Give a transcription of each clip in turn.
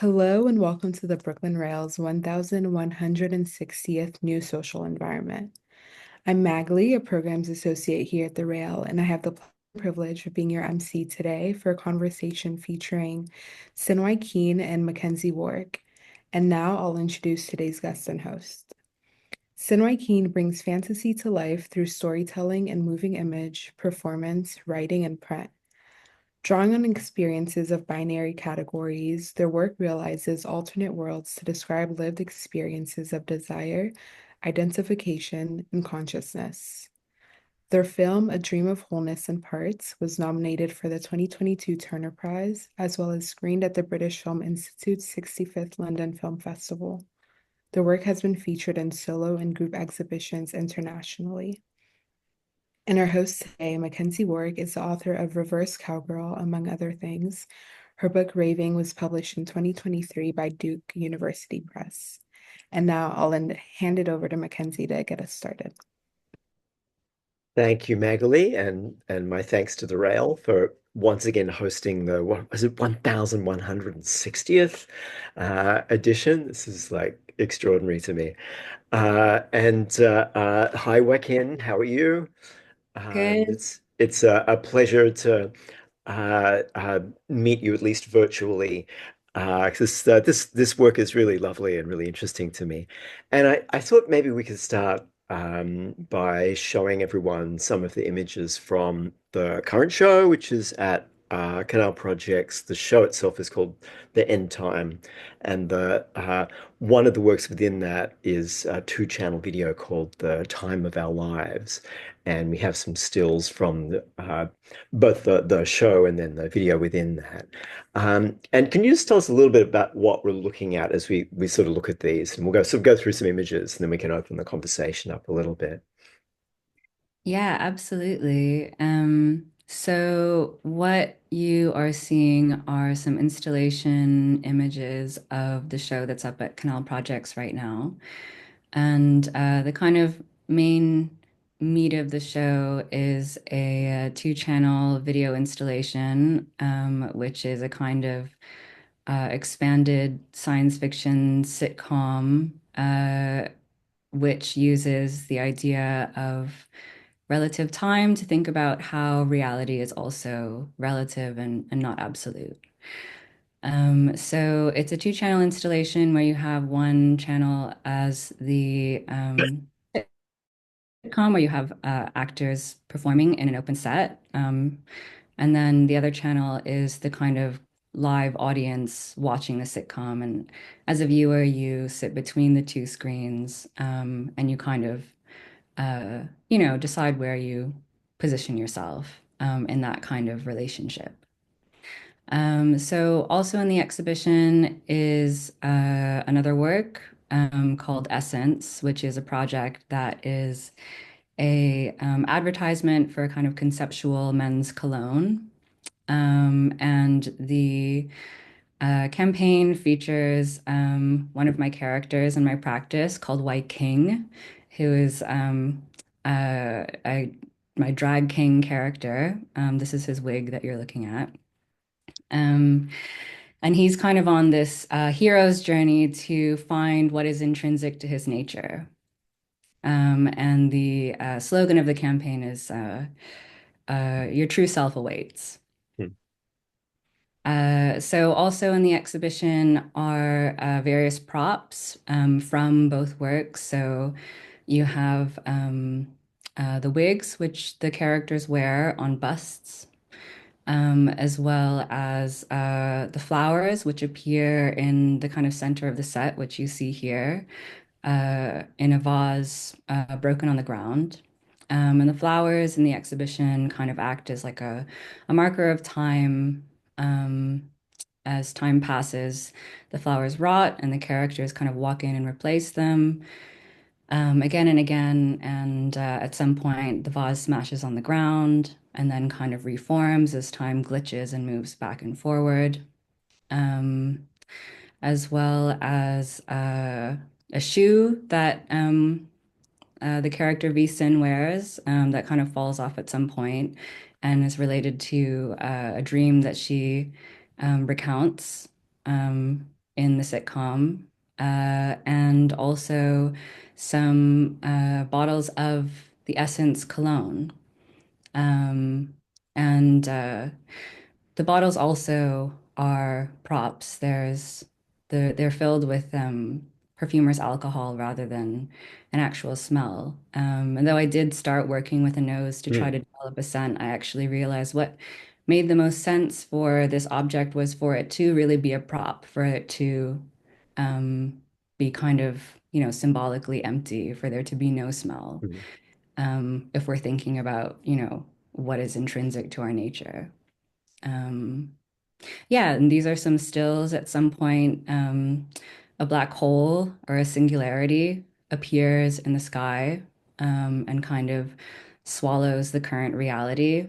Hello and welcome to the Brooklyn Rail's 1160th New Social Environment. I'm Magali, a Programs Associate here at the Rail, and I have the privilege of being your MC today for a conversation featuring Sin Wai Kin and McKenzie Wark. And now I'll introduce today's guest and host. Sin Wai Kin brings fantasy to life through storytelling and moving image, performance, writing, and print. Drawing on experiences of binary categories, their work realizes alternate worlds to describe lived experiences of desire, identification, and consciousness. Their film, A Dream of Wholeness in Parts, was nominated for the 2022 Turner Prize, as well as screened at the British Film Institute's 65th London Film Festival. Their work has been featured in solo and group exhibitions internationally. And our host today, McKenzie Wark, is the author of Reverse Cowgirl, among other things. Her book Raving was published in 2023 by Duke University Press. And now I'll hand it over to McKenzie to get us started. Thank you, Magali, and my thanks to the Rail for once again hosting the what was it 1160th edition. This is like extraordinary to me. Hi, Wakin, how are you? Good. It's a pleasure to meet you at least virtually. 'Cause this work is really lovely and really interesting to me. And I thought maybe we could start by showing everyone some of the images from the current show, which is at Canal Projects. The show itself is called The End Time, and the one of the works within that is a two-channel video called The Time of Our Lives. And we have some stills from both the show and then the video within that. And can you just tell us a little bit about what we're looking at as we sort of look at these? And we'll go through some images and then we can open the conversation up a little bit. Yeah, absolutely. So what you are seeing are some installation images of the show that's up at Canal Projects right now. And the kind of main meat of the show is a two-channel video installation, which is a kind of expanded science fiction sitcom, which uses the idea of relative time to think about how reality is also relative and not absolute. So it's a two-channel installation where you have one channel as the sitcom where you have actors performing in an open set. And then the other channel is the kind of live audience watching the sitcom. And as a viewer, you sit between the two screens and you kind of decide where you position yourself in that kind of relationship. So also in the exhibition is another work called Essence, which is a project that is a advertisement for a kind of conceptual men's cologne. And the campaign features one of my characters in my practice called White King, who is my drag king character. This is his wig that you're looking at. Um, and he's kind of on this hero's journey to find what is intrinsic to his nature. And the slogan of the campaign is Your True Self Awaits. Hmm. So also in the exhibition are various props from both works. So you have the wigs, which the characters wear on busts, as well as the flowers, which appear in the kind of center of the set, which you see here, in a vase broken on the ground. And the flowers in the exhibition kind of act as like a marker of time. As time passes, the flowers rot and the characters kind of walk in and replace them again and again. And at some point, the vase smashes on the ground and then kind of reforms as time glitches and moves back and forward. Um, as well as a shoe that the character V Sin wears that kind of falls off at some point and is related to a dream that she recounts. Um, in the sitcom, and also some bottles of the Essence cologne. Um, and the bottles also are props. They're filled with perfumer's alcohol rather than an actual smell. And though I did start working with a nose to try Mm, to develop a scent, I actually realized what made the most sense for this object was for it to really be a prop, for it to um, be kind of, symbolically empty, for there to be no smell. mm. If we're thinking about, what is intrinsic to our nature. Um, yeah, and these are some stills at some point. A black hole or a singularity appears in the sky, and kind of swallows the current reality.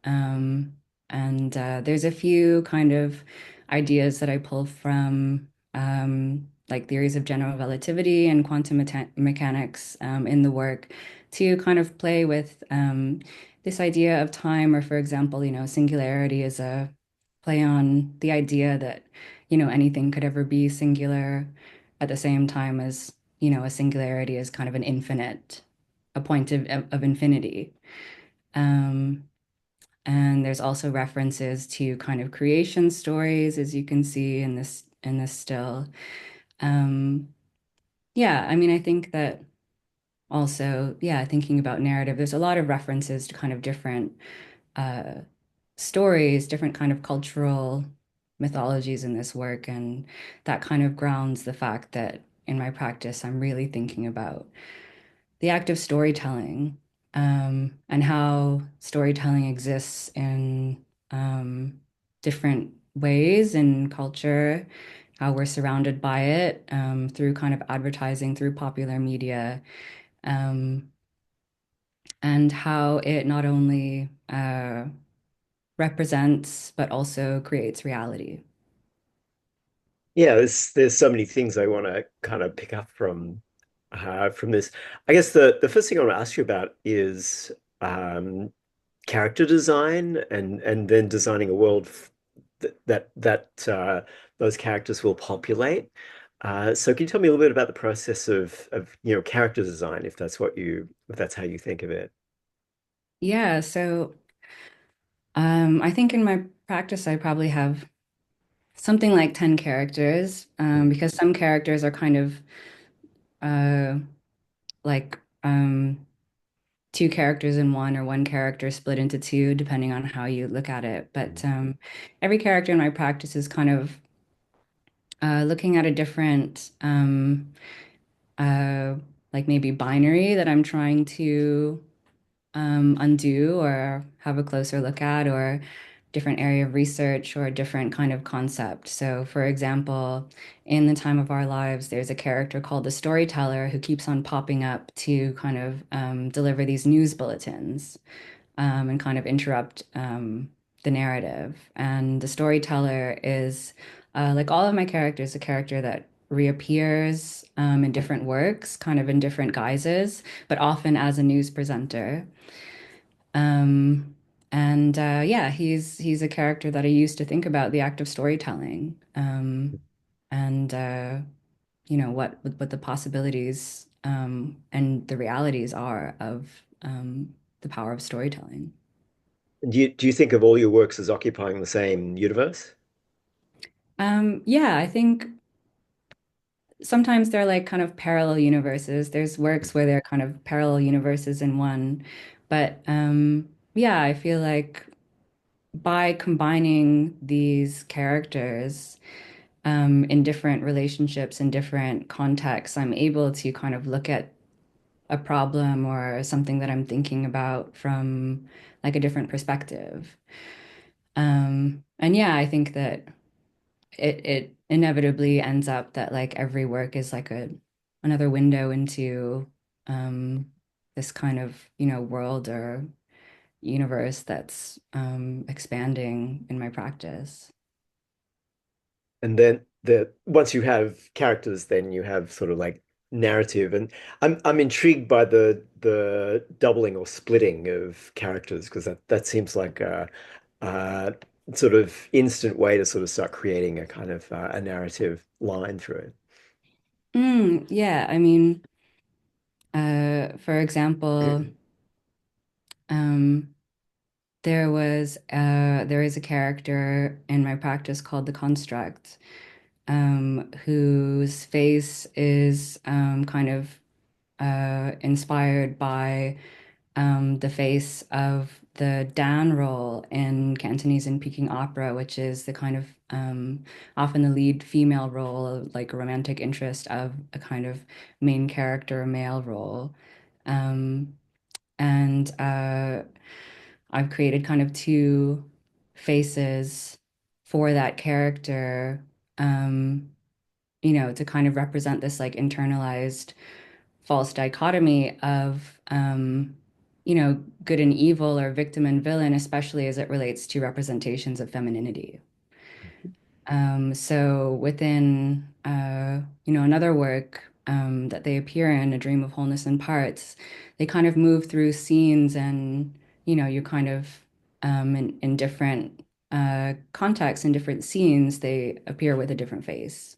Um, and there's a few kind of ideas that I pull from like theories of general relativity and quantum mechanics in the work to kind of play with this idea of time, or for example, singularity is a play on the idea that, anything could ever be singular at the same time as, a singularity is kind of an infinite, a point of infinity. Um, and there's also references to kind of creation stories, as you can see in this still. Um, yeah, I mean, I think that also, yeah, thinking about narrative, there's a lot of references to kind of different uh, stories, different kind of cultural mythologies in this work, and that kind of grounds the fact that in my practice, I'm really thinking about the act of storytelling, and how storytelling exists in different ways in culture, how we're surrounded by it through kind of advertising, through popular media, um, and how it not only represents but also creates reality. Yeah, there's so many things I want to kind of pick up from this. I guess the first thing I want to ask you about is um, character design and then designing a world that those characters will populate. So can you tell me a little bit about the process of character design, if that's if that's how you think of it? Yeah, so I think in my practice, I probably have something like 10 characters, because some characters are kind of uh, like two characters in one, or one character split into two, depending on how you look at it. But every character in my practice is kind of looking at a different, uh, like maybe binary that I'm trying to undo or have a closer look at, or different area of research or a different kind of concept. So, for example, in the time of our lives, there's a character called the storyteller who keeps on popping up to kind of deliver these news bulletins, and kind of interrupt the narrative. And the storyteller is, like all of my characters, a character that reappears in different works, kind of in different guises, but often as a news presenter. Um, and yeah, he's a character that I used to think about the act of storytelling, and what the possibilities and the realities are of the power of storytelling. And do you think of all your works as occupying the same universe? Yeah, I think sometimes they're like kind of parallel universes. There's works where they're kind of parallel universes in one, but yeah, I feel like by combining these characters in different relationships, in different contexts, I'm able to kind of look at a problem or something that I'm thinking about from like a different perspective. And yeah, I think that it inevitably ends up that like every work is like a another window into um, this kind of, world or universe that's expanding in my practice. And then the once you have characters, then you have sort of like narrative. And I'm intrigued by the doubling or splitting of characters because that seems like sort of instant way to sort of start creating a kind of a narrative line through Yeah, I mean, for example, it. um, there is a character in my practice called the Construct, whose face is kind of inspired by the face of the Dan role in Cantonese and Peking opera, which is the kind of often the lead female role, like a romantic interest of a kind of main character male role. Um, and I've created kind of two faces for that character, um, to kind of represent this like internalized false dichotomy of, good and evil or victim and villain, especially as it relates to representations of femininity. So within, another work that they appear in, A Dream of Wholeness in Parts, they kind of move through scenes and, you kind of, in different contexts, in different scenes, they appear with a different face.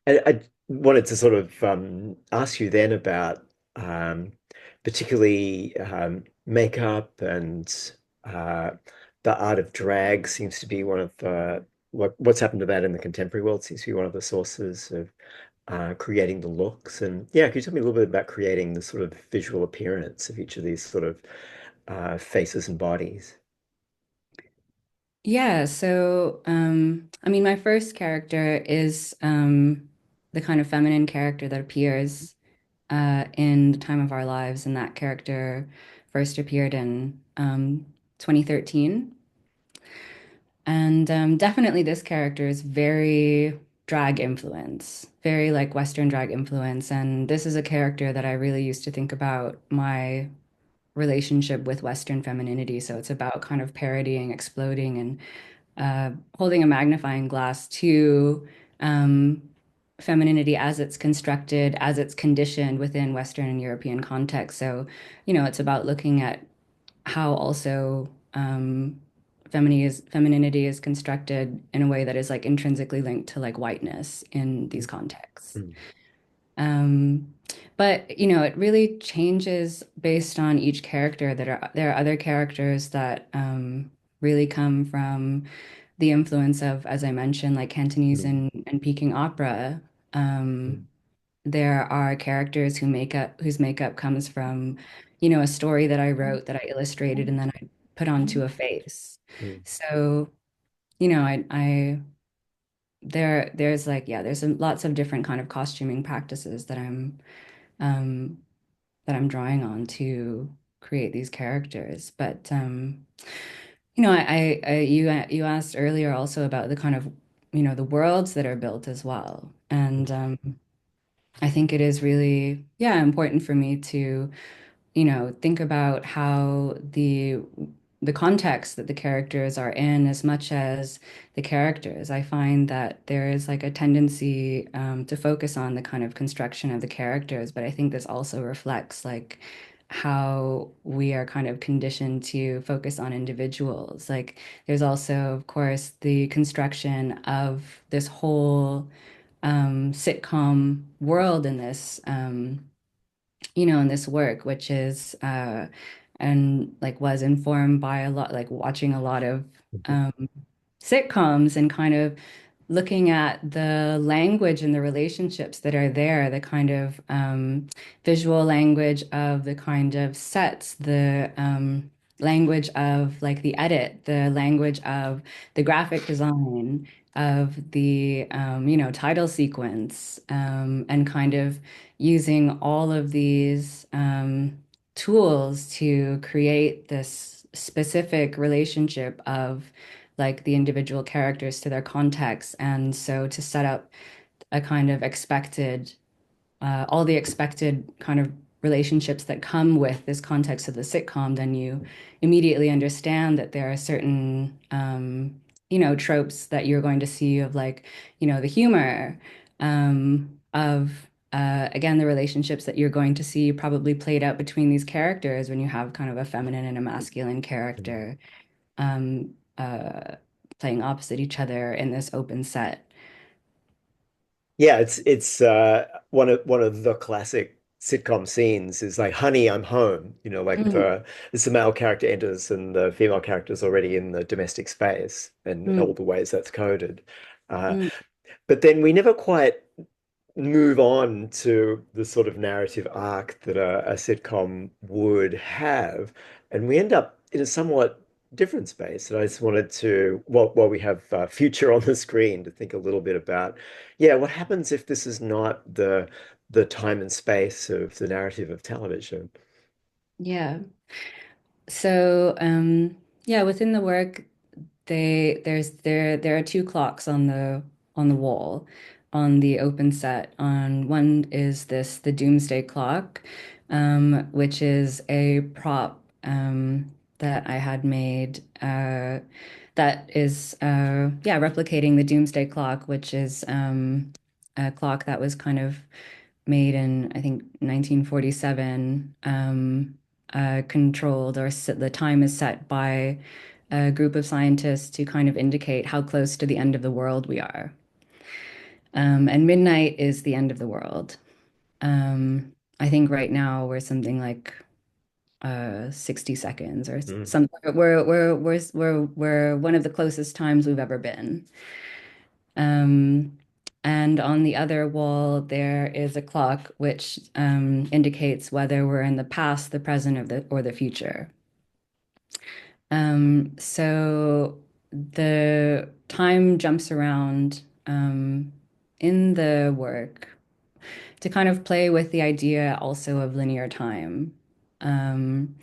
I wanted to sort of ask you then about um, particularly makeup and uh, the art of drag seems to be one of the what's happened to that in the contemporary world seems to be one of the sources of creating the looks. And yeah, could you tell me a little bit about creating the sort of visual appearance of each of these sort of faces and bodies? Yeah, so I mean, my first character is the kind of feminine character that appears in The Time of Our Lives, and that character first appeared in 2013. And definitely this character is very drag influence, very like Western drag influence. And this is a character that I really used to think about my relationship with Western femininity. So it's about kind of parodying, exploding, and holding a magnifying glass to um, femininity as it's constructed, as it's conditioned within Western and European context. So, it's about looking at how also femininity is constructed in a way that is like intrinsically linked to like whiteness in these contexts. Mm, Um, but it really changes based on each character. There are other characters that really come from the influence of, as I mentioned, like Cantonese mm, and Peking opera. mm, Um, there are characters whose makeup comes from, a story that I wrote that I illustrated and then I put onto a face. mm, So, there's like, yeah, there's lots of different kind of costuming practices um, that I'm drawing on to create these characters. But you asked earlier also about the kind of, the worlds that are built as well. And mm, I think it is really, yeah, important for me to, think about how the context that the characters are in as much as the characters. I find that there is like a tendency to focus on the kind of construction of the characters, but I think this also reflects like how we are kind of conditioned to focus on individuals. Like there's also, of course, the construction of this whole sitcom world in this. In this work, which is and like was informed by a lot, like watching a lot of mhm, um, sitcoms and kind of looking at the language and the relationships that are there, the kind of visual language of the kind of sets, the language of like the edit, the language of the graphic design, of the title sequence, and kind of using all of these tools to create this specific relationship of like the individual characters to their context. And so to set up a kind of expected all the expected kind of relationships that come with this context of the sitcom, then you immediately understand that there are certain, tropes that you're going to see of like, the humor of, again, the relationships that you're going to see probably played out between these characters when you have kind of a feminine and a masculine mm, character. uh, playing opposite each other in this open set. Yeah, it's one of the classic sitcom scenes is like, "Honey, I'm home." Like Mm, the male character enters and the female character is already in the domestic space, and all mm, the ways that's coded. Uh, mm. but then we never quite move on to the sort of narrative arc that a sitcom would have, and we end up in a somewhat different space. And I just wanted to, while we have future on the screen, to think a little bit about, yeah, what happens if this is not the time and space of the narrative of television? Yeah. So, yeah, within the work, there are two clocks on the wall on the open set. On one is the doomsday clock, which is a prop that I had made that is yeah, replicating the doomsday clock, which is a clock that was kind of made in, I think, 1947, controlled, or the time is set by a group of scientists to kind of indicate how close to the end of the world we are. And midnight is the end of the world. I think right now we're something like 60 seconds or Mm. something. We're one of the closest times we've ever been. Um, and on the other wall, there is a clock which indicates whether we're in the past, the present, or the future. So the time jumps around in the work to kind of play with the idea also of linear time. Um,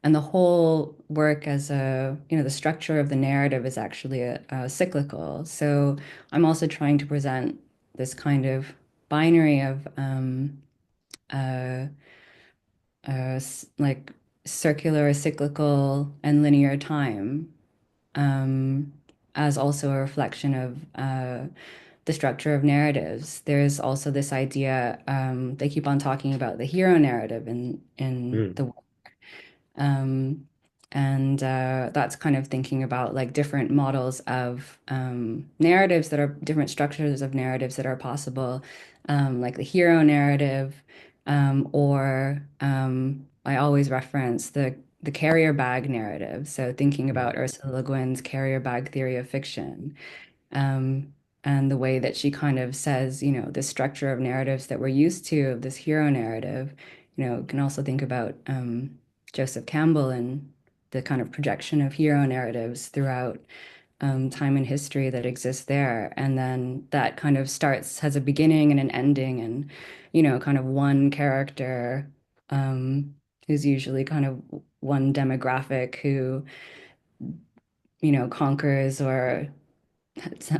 and the whole work as the structure of the narrative is actually a cyclical. So I'm also trying to present this kind of binary of uh, like circular, cyclical, and linear time, um, as also a reflection of the structure of narratives. There's also this idea, they keep on talking about the hero narrative in Mm. the um, and that's kind of thinking about like different models of narratives that are different structures of narratives that are possible, like the hero narrative, or I always reference the carrier bag narrative. So thinking Mm. about Ursula Le Guin's carrier bag theory of fiction, um, and the way that she kind of says, the structure of narratives that we're used to, of this hero narrative, can also think about Joseph Campbell and the kind of projection of hero narratives throughout time and history that exists there. And then that kind of has a beginning and an ending, and, kind of one character who's usually kind of one demographic who, conquers, or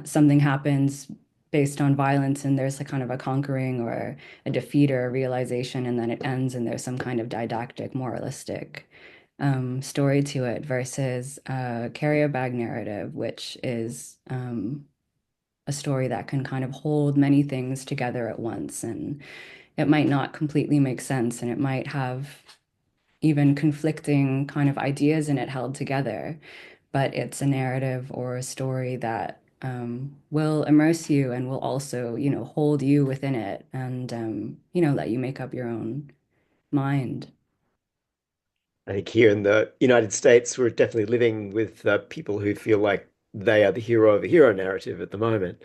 something happens based on violence, and there's a kind of a conquering or a defeat or a realization, and then it ends and there's some kind of didactic, moralistic story to it, versus carrier bag narrative, which is a story that can kind of hold many things together at once. And it might not completely make sense, and it might have even conflicting kind of ideas in it held together, but it's a narrative or a story that will immerse you and will also, hold you within it, and, let you make up your own mind. I think here in the United States, we're definitely living with people who feel like they are the hero of a hero narrative at the moment.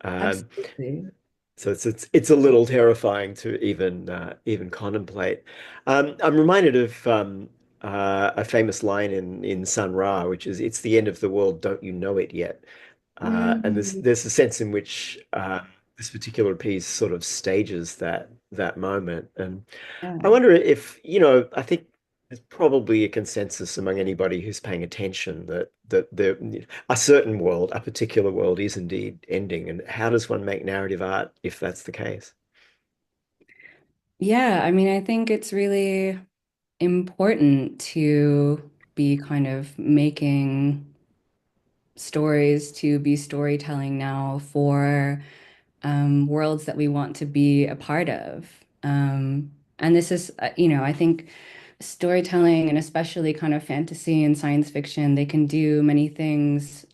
Um, Absolutely. So it's a little terrifying to even contemplate. I'm reminded of a famous line in Sun Ra, which is, "It's the end of the world. Don't you know it yet?" And Mm, there's a sense in which this particular piece sort of stages that moment. And I yeah, wonder if, I think there's probably a consensus among anybody who's paying attention that a certain world, a particular world, is indeed ending. And how does one make narrative art if that's the case? yeah. I mean, I think it's really important to be kind of making stories, to be storytelling now for worlds that we want to be a part of. And this is, I think storytelling and especially kind of fantasy and science fiction, they can do many things.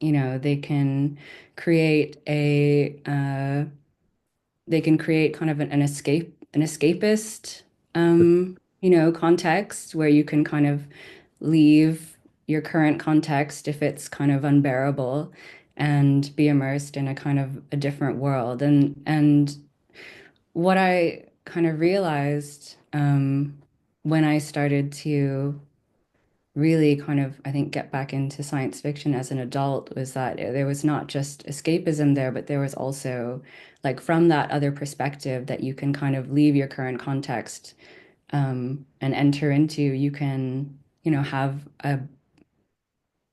They can create they can create kind of an escapist, context where you can kind of leave your current context if it's kind of unbearable and be immersed in a kind of a different world. And what I kind of realized when I started to really kind of, I think, get back into science fiction as an adult was that there was not just escapism there, but there was also, like, from that other perspective that you can kind of leave your current context and enter into, you can,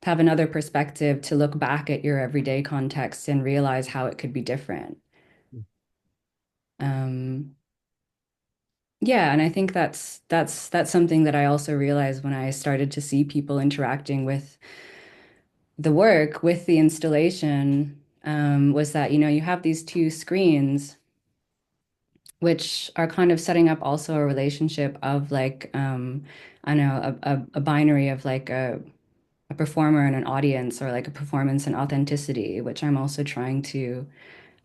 have another perspective to look back at your everyday context and realize how it could be different. Um, Yeah, and I think that's something that I also realized when I started to see people interacting with the work, with the installation, was that, you have these two screens, which are kind of setting up also a relationship of like, I know, a binary of like a performer and an audience, or like a performance and authenticity, which I'm also trying to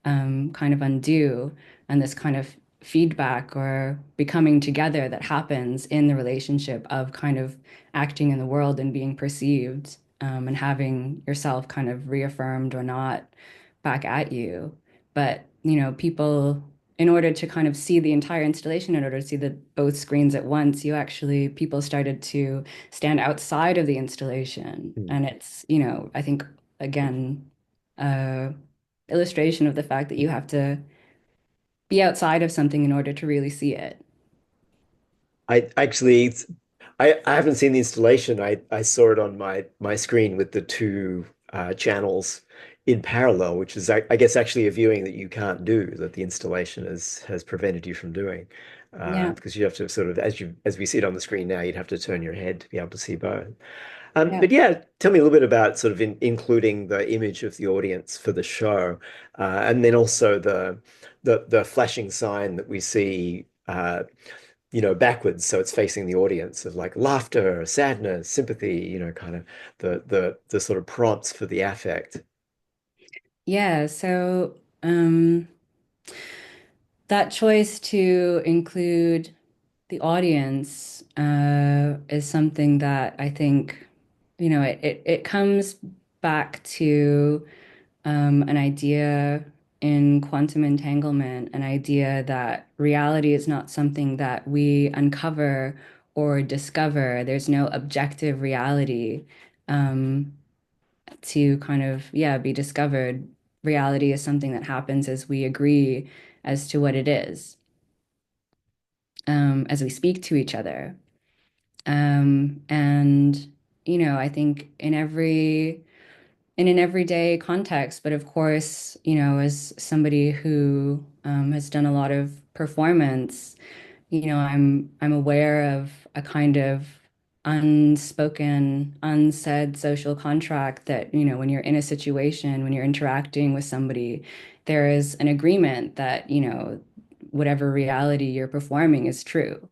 kind of undo, and this kind of feedback or becoming together that happens in the relationship of kind of acting in the world and being perceived, and having yourself kind of reaffirmed or not back at you. But, people, in order to kind of see the entire installation, in order to see the both screens at once, people started to stand outside of the installation. Mm. And it's, I think, again, uh, illustration of the fact that you have to be outside of something in order to really see it. I actually, I haven't seen the installation. I saw it on my screen with the two channels in parallel, which is, I guess, actually a viewing that you can't do, that the installation has prevented you from doing, Yeah, because you have to sort of, as we see it on the screen now, you'd have to turn your head to be able to see both. yeah. But yeah, tell me a little bit about sort of including the image of the audience for the show, and then also the flashing sign that we see. Backwards, so it's facing the audience of like laughter, sadness, sympathy, kind of the sort of prompts for the affect. Yeah, so that choice to include the audience is something that I think, it comes back to an idea in quantum entanglement, an idea that reality is not something that we uncover or discover. There's no objective reality um, to kind of, yeah, be discovered. Reality is something that happens as we agree as to what it is, as we speak to each other. And, I think in an everyday context. But of course, as somebody who has done a lot of performance, I'm aware of a kind of unspoken, unsaid social contract that, when you're in a situation, when you're interacting with somebody, there is an agreement that, whatever reality you're performing is true.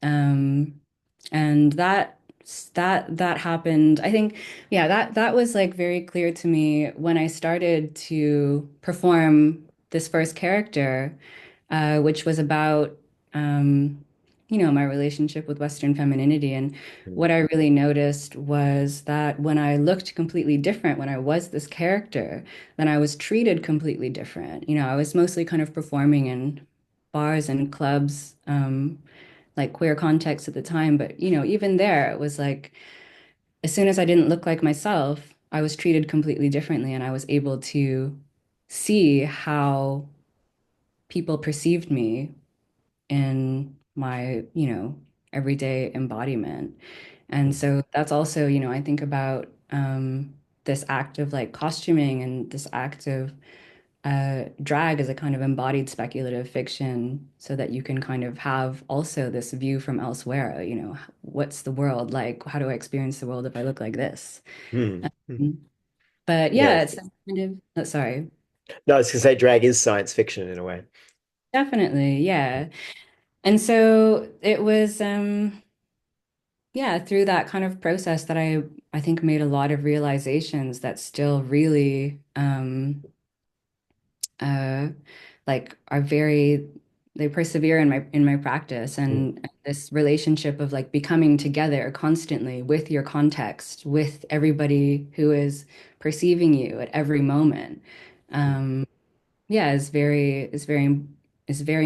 Um, and that happened. I think, yeah, that was like very clear to me when I started to perform this first character, which was about my relationship with Western femininity. And what I really noticed was that when I looked completely different, when I was this character, then I was treated completely different. I was mostly kind of performing in bars and clubs, like queer context at the time. But, even there, it was like, as soon as I didn't look like myself, I was treated completely differently. And I was able to see how people perceived me in my, everyday embodiment. And so that's also, I think about this act of like costuming and this act of drag as a kind of embodied speculative fiction so that you can kind of have also this view from elsewhere, what's the world like? How do I experience the world if I look like this? Hmm. Hmm. Mm. But yeah, Yes. it's kind of, No, I was gonna say drag is science fiction in a way. definitely, yeah. And so it was, yeah, through that kind of process that I think made a lot of realizations that still really uh like are very they persevere in my practice Mm, and this relationship of like becoming together constantly with your context, with everybody who is perceiving you at every moment. mm, Um yeah, is very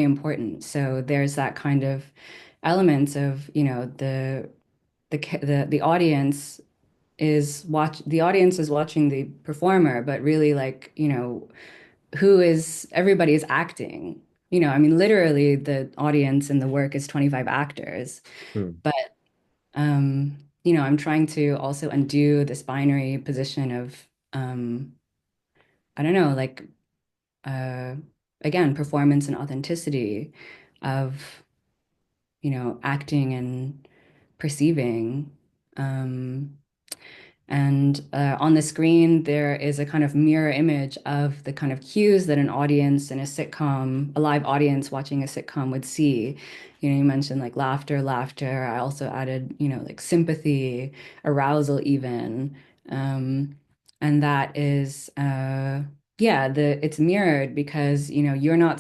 important. So there's that kind of elements of, you know, the audience the audience is watching the performer, but really like, you know, everybody is acting. You know, I mean, literally the audience in the work is 25 actors, mm, but you know, I'm trying to also undo this binary position of I don't know, like uh again, performance and authenticity of, you know, acting and perceiving. Um And on the screen, there is a kind of mirror image of the kind of cues that an audience in a sitcom, a live audience watching a sitcom would see. You know, you mentioned like laughter, laughter. I also added, you know, like sympathy, arousal, even. Um, and that is, yeah, it's mirrored because, you know, you're not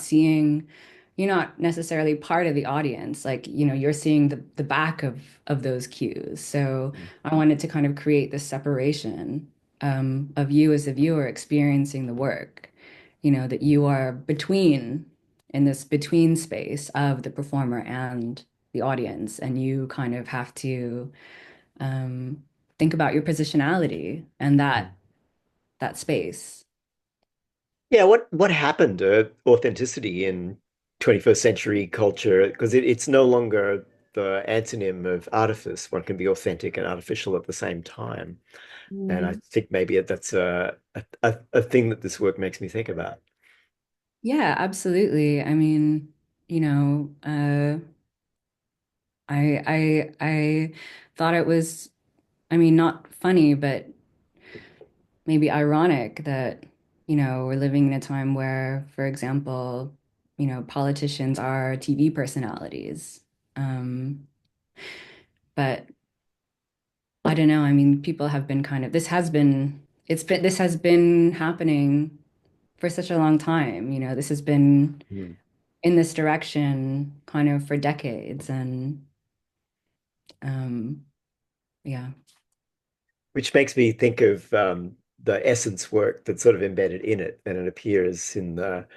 necessarily part of the audience. Like, you know, you're seeing the back of those cues. So, mm, I wanted to kind of create this separation of you as a viewer experiencing the work, you know, that you are in this between space of the performer and the audience, and you kind of have to um, think about your positionality and mm. that space. Yeah, what happened to authenticity in 21st century culture? Because it's no longer the antonym of artifice. One can be authentic and artificial at the same time. And I Mm. think maybe that's a thing that this work makes me think about. Yeah, absolutely. I mean, you know, I thought it was, I mean, not funny, but maybe ironic that, you know, we're living in a time where, for example, you know, politicians are TV personalities. Um, but I don't know. I mean, people have been kind of, this has been happening for such a long time. You know, this has been Mm. in this direction kind of for decades. And um, yeah. Which makes me think of the essence work that's sort of embedded in it, and it appears in the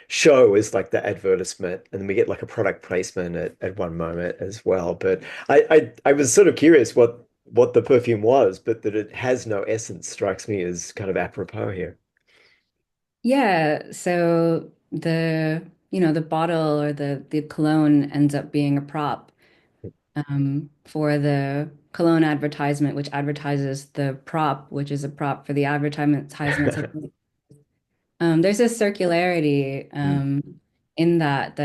show as like the advertisement, and then we get like a product placement at one moment as well. But I was sort of curious what the perfume was, but that it has no essence strikes me as kind of apropos here. Yeah, so you know, the bottle or the cologne ends up being a prop for the cologne advertisement, which advertises the prop, which is a prop for the advertisement. So there's a circularity Mm, in that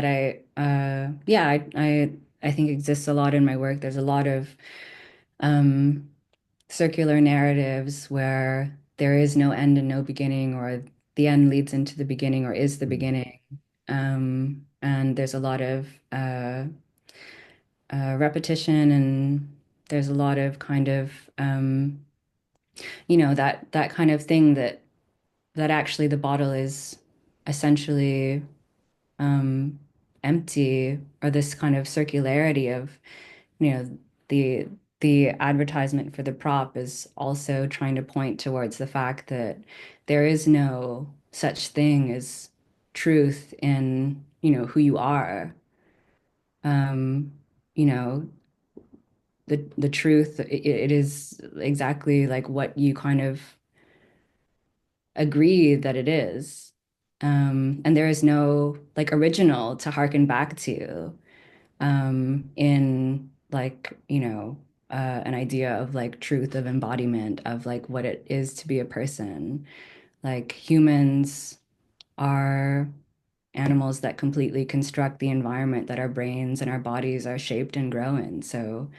yeah, I think exists a lot in my work. There's a lot of um, circular narratives where there is no end and no beginning, or the end leads into the beginning, or is the mm, beginning. And there's a lot of repetition, and there's a lot of kind of you know, that kind of thing that actually the bottle is essentially um, empty, or this kind of circularity of, you know, the the advertisement for the prop is also trying to point towards the fact that there is no such thing as truth in, you know, who you are. Um, you know, the truth, it is exactly like what you kind of agree that it is. And there is no like original to harken back to in like, you know, an idea of like truth, of embodiment, of like what it is to be a person. Like humans are animals that completely construct the environment that our brains and our bodies are shaped and grow in. So,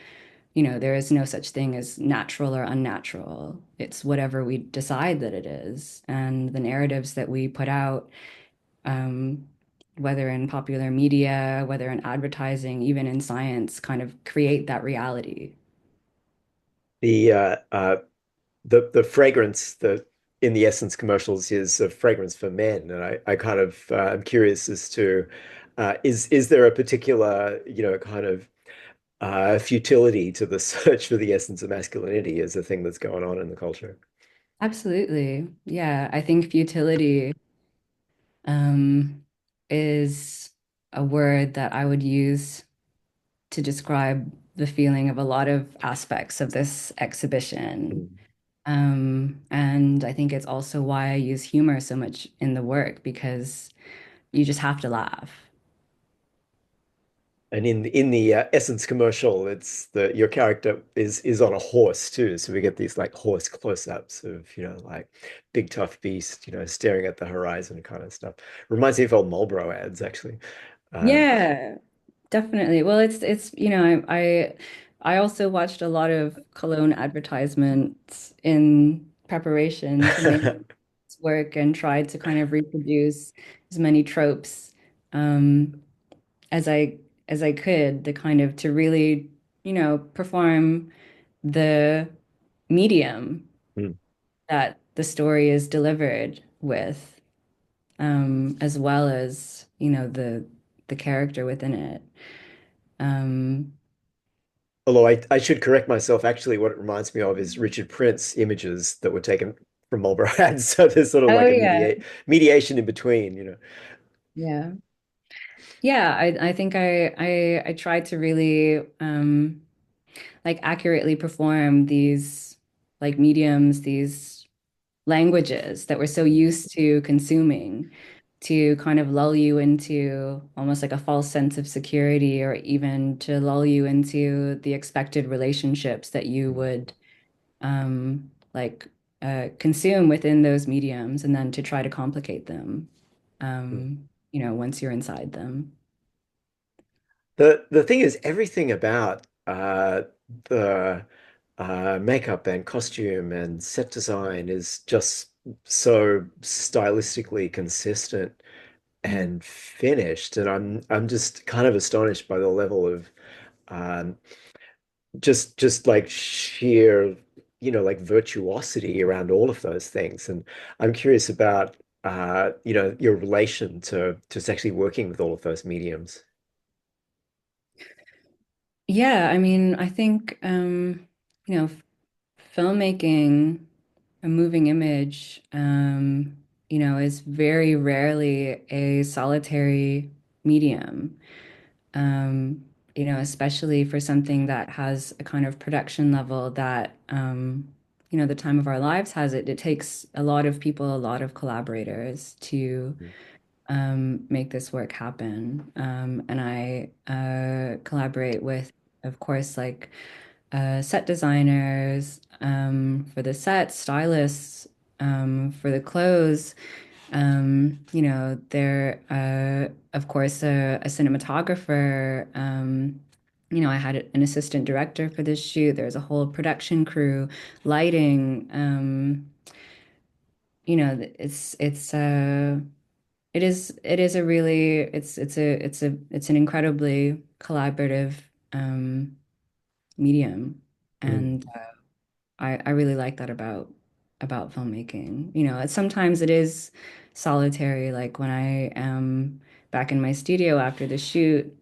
you know, there is no such thing as natural or unnatural. It's whatever we decide that it is. And the narratives that we put out, um, whether in popular media, whether in advertising, even in science, kind of create that reality. The the fragrance the in the Essence commercials is a fragrance for men, and I kind of I'm curious as to is there a particular kind of futility to the search for the essence of masculinity as a thing that's going on in the culture? Absolutely. Yeah, I think futility um, is a word that I would use to describe the feeling of a lot of aspects of this exhibition. Mm. And I think it's also why I use humor so much in the work because you just have to laugh. And in the Essence commercial, it's the your character is on a horse too, so we get these like horse close-ups of like big tough beast, staring at the horizon kind of stuff. Reminds me of old Marlboro ads actually. Um, Yeah, definitely. Well, it's I also watched a lot of cologne advertisements in preparation to make this work and tried to kind of reproduce as many tropes um, as I could, the kind of to really, perform the medium mm. that the story is delivered with, as well as, the character within it. Um, Although I should correct myself, actually, what it reminds me of is Richard Prince images that were taken from Marlboro ads. So there's sort of oh like a yeah, mediation in between. yeah, yeah. I think I tried to really like accurately perform these like mediums, these languages that we're so used to consuming to kind of lull you into almost like a false sense of security or even to lull you into the expected relationships that you would like consume within those mediums and then to try to complicate them once you're inside them. The thing is, everything about the makeup and costume and set design is just so stylistically consistent Mm. and finished, and I'm just kind of astonished by the level of um, just like sheer like virtuosity around all of those things. And I'm curious about your relation to just actually working with all of those mediums. Yeah, I mean, I think filmmaking a moving image, is very rarely a solitary medium. Especially for something that has a kind of production level that, the time of our lives has it. It takes a lot of people, a lot of collaborators to make this work happen. And I collaborate with, of course, like set designers for the sets, stylists for the clothes. There, of course, a cinematographer. I had an assistant director for this shoot. There's a whole production crew, lighting. It is a really it's an incredibly collaborative um, medium, Mm, and I really like that about filmmaking. Sometimes it is solitary, like when I am back in my studio after the shoot,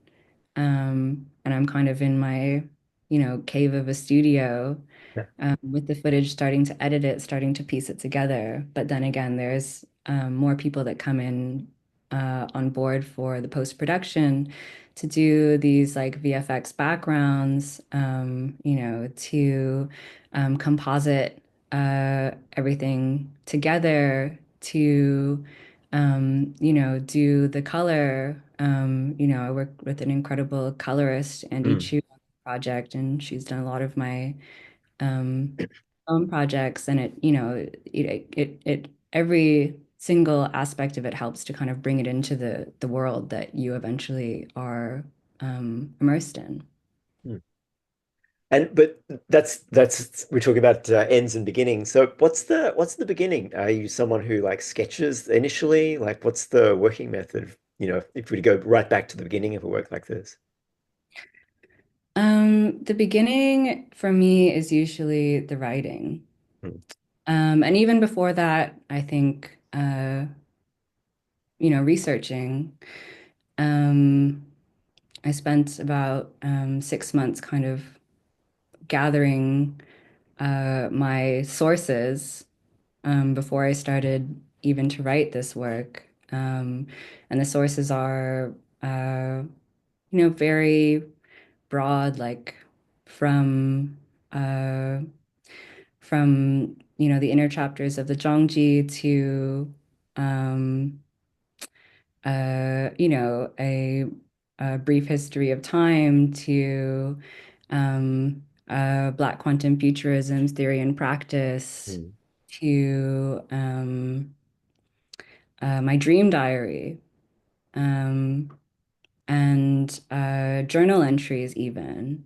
and I'm kind of in my, cave of a studio, yeah. with the footage, starting to edit it, starting to piece it together. But then again, there's more people that come in on board for the post-production to do these like VFX backgrounds, to composite everything together, to do the color. I work with an incredible colorist, Andy Mm, Chu, on the project, and she's done a lot of my um, own projects, and it every single aspect of it helps to kind of bring it into the world that you eventually are immersed in. mm. And but that's we're talking about ends and beginnings. So what's the beginning? Are you someone who like sketches initially? Like what's the working method? if we go right back to the beginning of a work like this? The beginning for me is usually the writing. Mm, And even before that, I think, researching. Um, I spent about 6 months kind of gathering my sources before I started even to write this work. And the sources are, uh, very broad, like from uh, the inner chapters of the Zhangji to um, a brief history of time to Black quantum futurism's theory and practice mm, to my dream diary um, and journal entries even.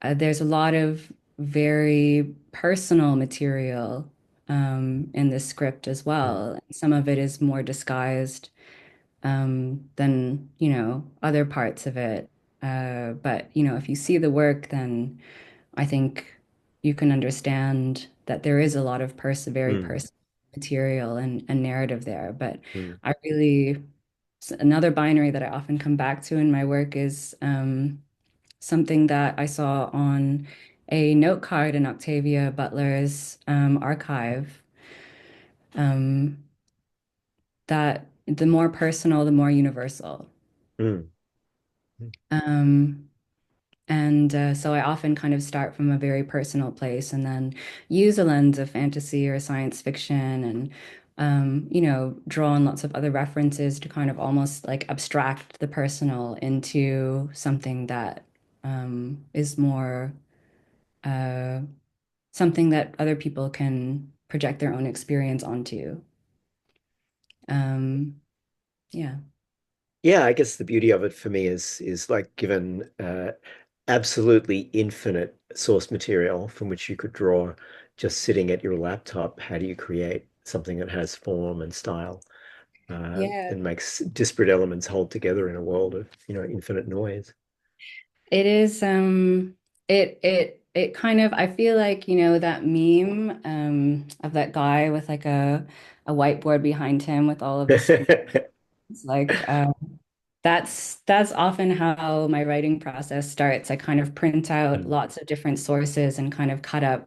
There's a lot of very personal material in this script as mm, well. Some of it is more disguised than, other parts of it. But, if you see the work, then I think you can understand that there is a lot of very mm, personal material and narrative there. But mm, I really, another binary that I often come back to in my work is something that I saw on a note card in Octavia Butler's archive, um, that the more personal, the more universal. mm, mm, Um, and so I often kind of start from a very personal place and then use a lens of fantasy or science fiction and, draw on lots of other references to kind of almost like abstract the personal into something that is more uh, something that other people can project their own experience onto. Um, yeah. Yeah, I guess the beauty of it for me is like given absolutely infinite source material from which you could draw just sitting at your laptop. How do you create something that has form and style Yeah. and makes disparate elements hold together in a world of, infinite noise? It is it kind of I feel like, that meme of that guy with like a whiteboard behind him with all of the screens. Like that's often how my writing process starts. I kind of print out Mm, lots of different sources and kind of cut up,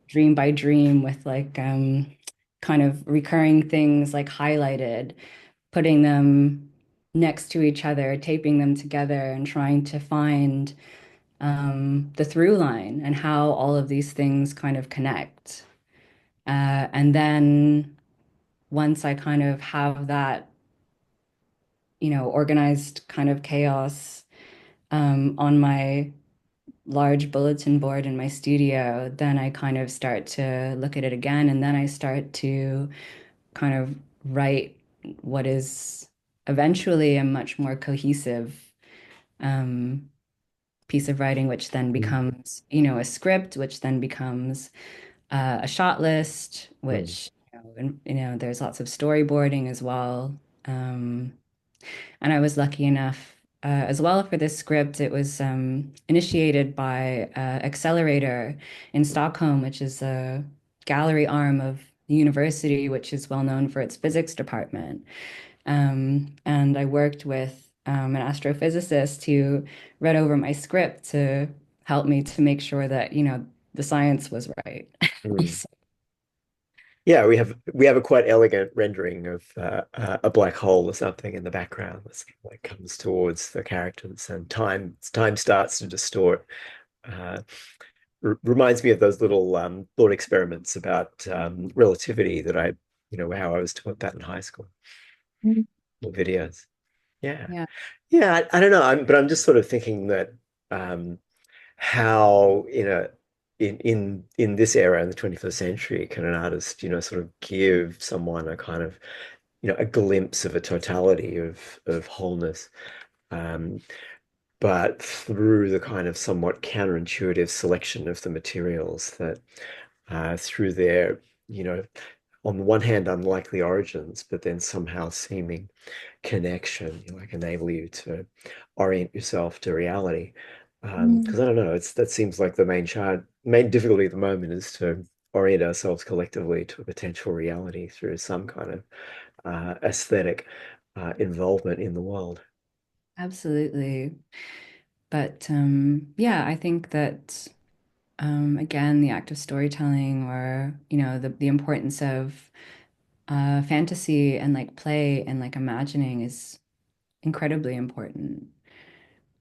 dream by dream with like kind of recurring things like highlighted, putting them next to each other, taping them together, and trying to find the through line and how all of these things kind of connect. And then once I kind of have that, organized kind of chaos on my large bulletin board in my studio, then I kind of start to look at it again, and then I start to kind of write what is eventually a much more cohesive um, piece of writing, which then mm, becomes, a script, which then becomes a shot list, mm, which, and, there's lots of storyboarding as well. Um, and I was lucky enough as well for this script. It was initiated by Accelerator in Stockholm, which is a gallery arm of the university, which is well known for its physics department. And I worked with an astrophysicist who read over my script to help me to make sure that, the science was right. mm. So, Yeah, we have a quite elegant rendering of a black hole or something in the background that sort of like comes towards the characters, and time starts to distort. Uh, Reminds me of those little thought experiments about relativity that how I was taught that in high school, or videos. Yeah, yeah. yeah. I don't know. But I'm just sort of thinking that um, how in this era in the 21st century can an artist, sort of give someone a kind of, a glimpse of a totality of wholeness, um, but through the kind of somewhat counterintuitive selection of the materials that through their, you know, on the one hand, unlikely origins, but then somehow seeming connection, like enable you to orient yourself to reality. Mm. Because I don't know, that seems like the main difficulty at the moment is to orient ourselves collectively to a potential reality through some kind of aesthetic involvement in the world. Absolutely. But yeah, I think that again, the act of storytelling or, the importance of fantasy and like play and like imagining is incredibly important.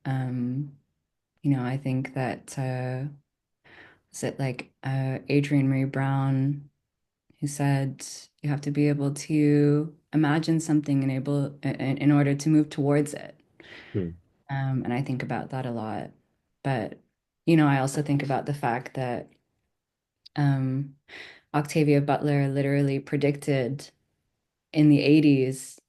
Um, I think that is it like Adrienne Marie Brown who said you have to be able to imagine something and in order to move towards it. Hmm. And I think about that a lot. But, I also think about the fact that um, Octavia Butler literally predicted in the 80s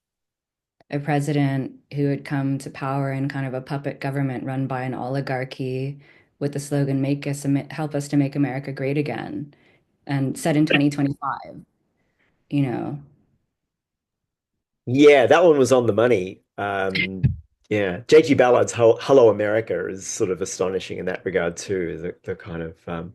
a president who had come to power in kind of a puppet government run by an oligarchy with the slogan, help us to make America great again, and said in 2025, you know. Yeah, that one was on the money. Yeah, J.G. Ballard's Hello America is sort of astonishing in that regard too. The kind of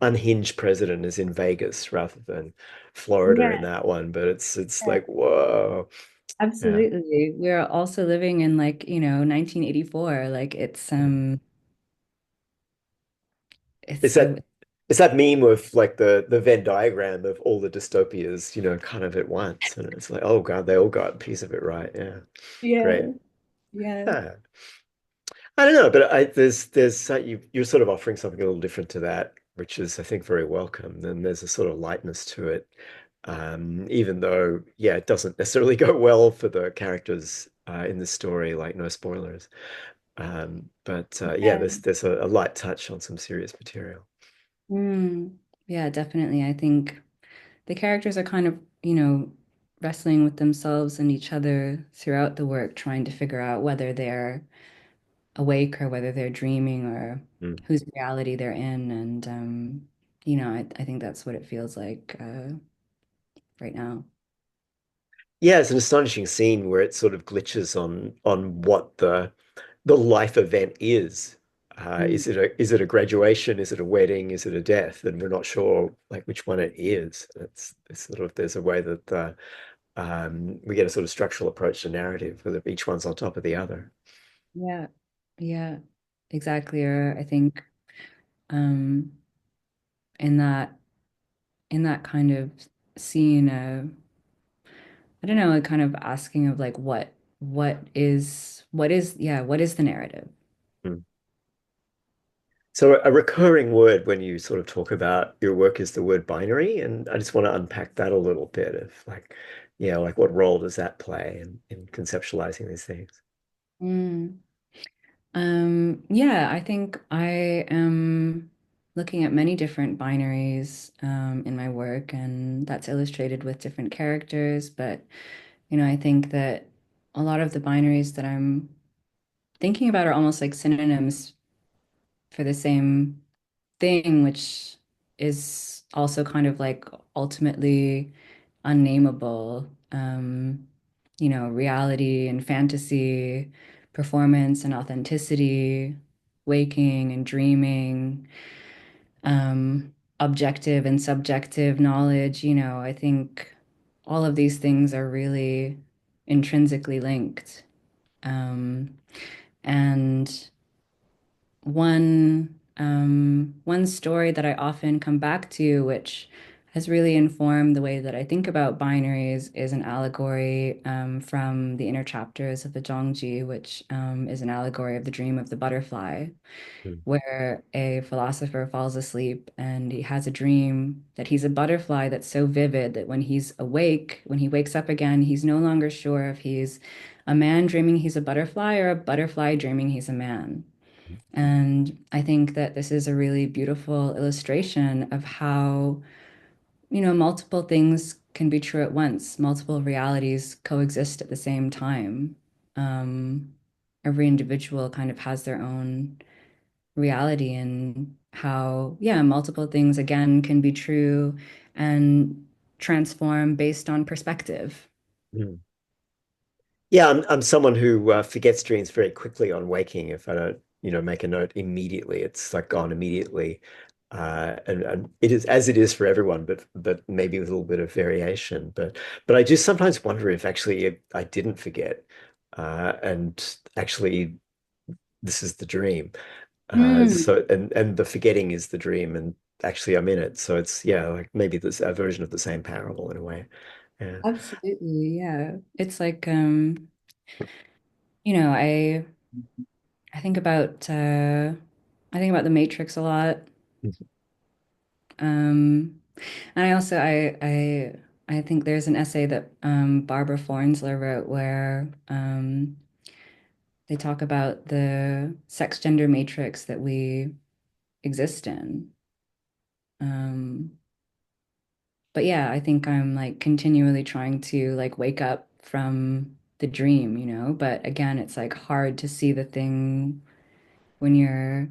unhinged president is in Vegas rather than Florida Yeah, in that one, but it's like whoa. Yeah. absolutely. We're also living in like, 1984. Like it's It's so that it's that meme with like the Venn diagram of all the dystopias, kind of at once. And it's like, oh God, they all got a piece of it right. Yeah. Great. yeah, yeah. Yeah. I don't know, but you're sort of offering something a little different to that, which is I think very welcome. And there's a sort of lightness to it. Even though, yeah, it doesn't necessarily go well for the characters in the story, like no spoilers. But yeah, Yeah. there's a light touch on some serious material. Mm, yeah, definitely. I think the characters are kind of, wrestling with themselves and each other throughout the work, trying to figure out whether they're awake or whether they're dreaming or Mm. whose reality they're in. And, I think that's what it feels like right now. Yeah, it's an astonishing scene where it sort of glitches on what the life event is. Mm, Is it a graduation? Is it a wedding? Is it a death? And we're not sure like which one it is. It's sort of there's a way that we get a sort of structural approach to narrative where each one's on top of the other. yeah, yeah, exactly. Or I think um, in that kind of scene, I don't know, like kind of asking of like what is the narrative? Hmm. So a recurring word when you sort of talk about your work is the word binary, and I just want to unpack that a little bit of like, like what role does that play in conceptualizing these things? Mm. Yeah, I think I am looking at many different binaries in my work, and that's illustrated with different characters. But, I think that a lot of the binaries that I'm thinking about are almost like synonyms for the same thing, which is also kind of like ultimately unnameable. Reality and fantasy, performance and authenticity, waking and dreaming, objective and subjective knowledge. I think all of these things are really intrinsically linked. Um, and one story that I often come back to, which has really informed the way that I think about binaries, is an allegory from the inner chapters of the Zhongji, which is an allegory of the dream of the butterfly, Mm. where a philosopher falls asleep and he has a dream that he's a butterfly that's so vivid that when he's awake, when he wakes up again, he's no longer sure if he's a man dreaming he's a butterfly or a butterfly dreaming he's a man. And I think that this is a really beautiful illustration of how, multiple things can be true at once, multiple realities coexist at the same time. Um, every individual kind of has their own reality and how, yeah, multiple things again can be true. And transform based on perspective. Mm. Yeah, I'm someone who forgets dreams very quickly on waking. If I don't, make a note immediately, it's like gone immediately. And it is as it is for everyone, but maybe with a little bit of variation. But I do sometimes wonder if actually I didn't forget, and actually this is the dream. Mm, So the forgetting is the dream, and actually I'm in it. So it's yeah, like maybe there's a version of the same parable in a way. Yeah. absolutely, yeah. It's like you know, I think about I think about the Matrix a lot. And I also I think there's an essay that Barbara Fornsler wrote where they talk about the sex gender matrix that we exist in. Um, but yeah, I think I'm like continually trying to like wake up from the dream, you know? But again, it's like hard to see the thing when you're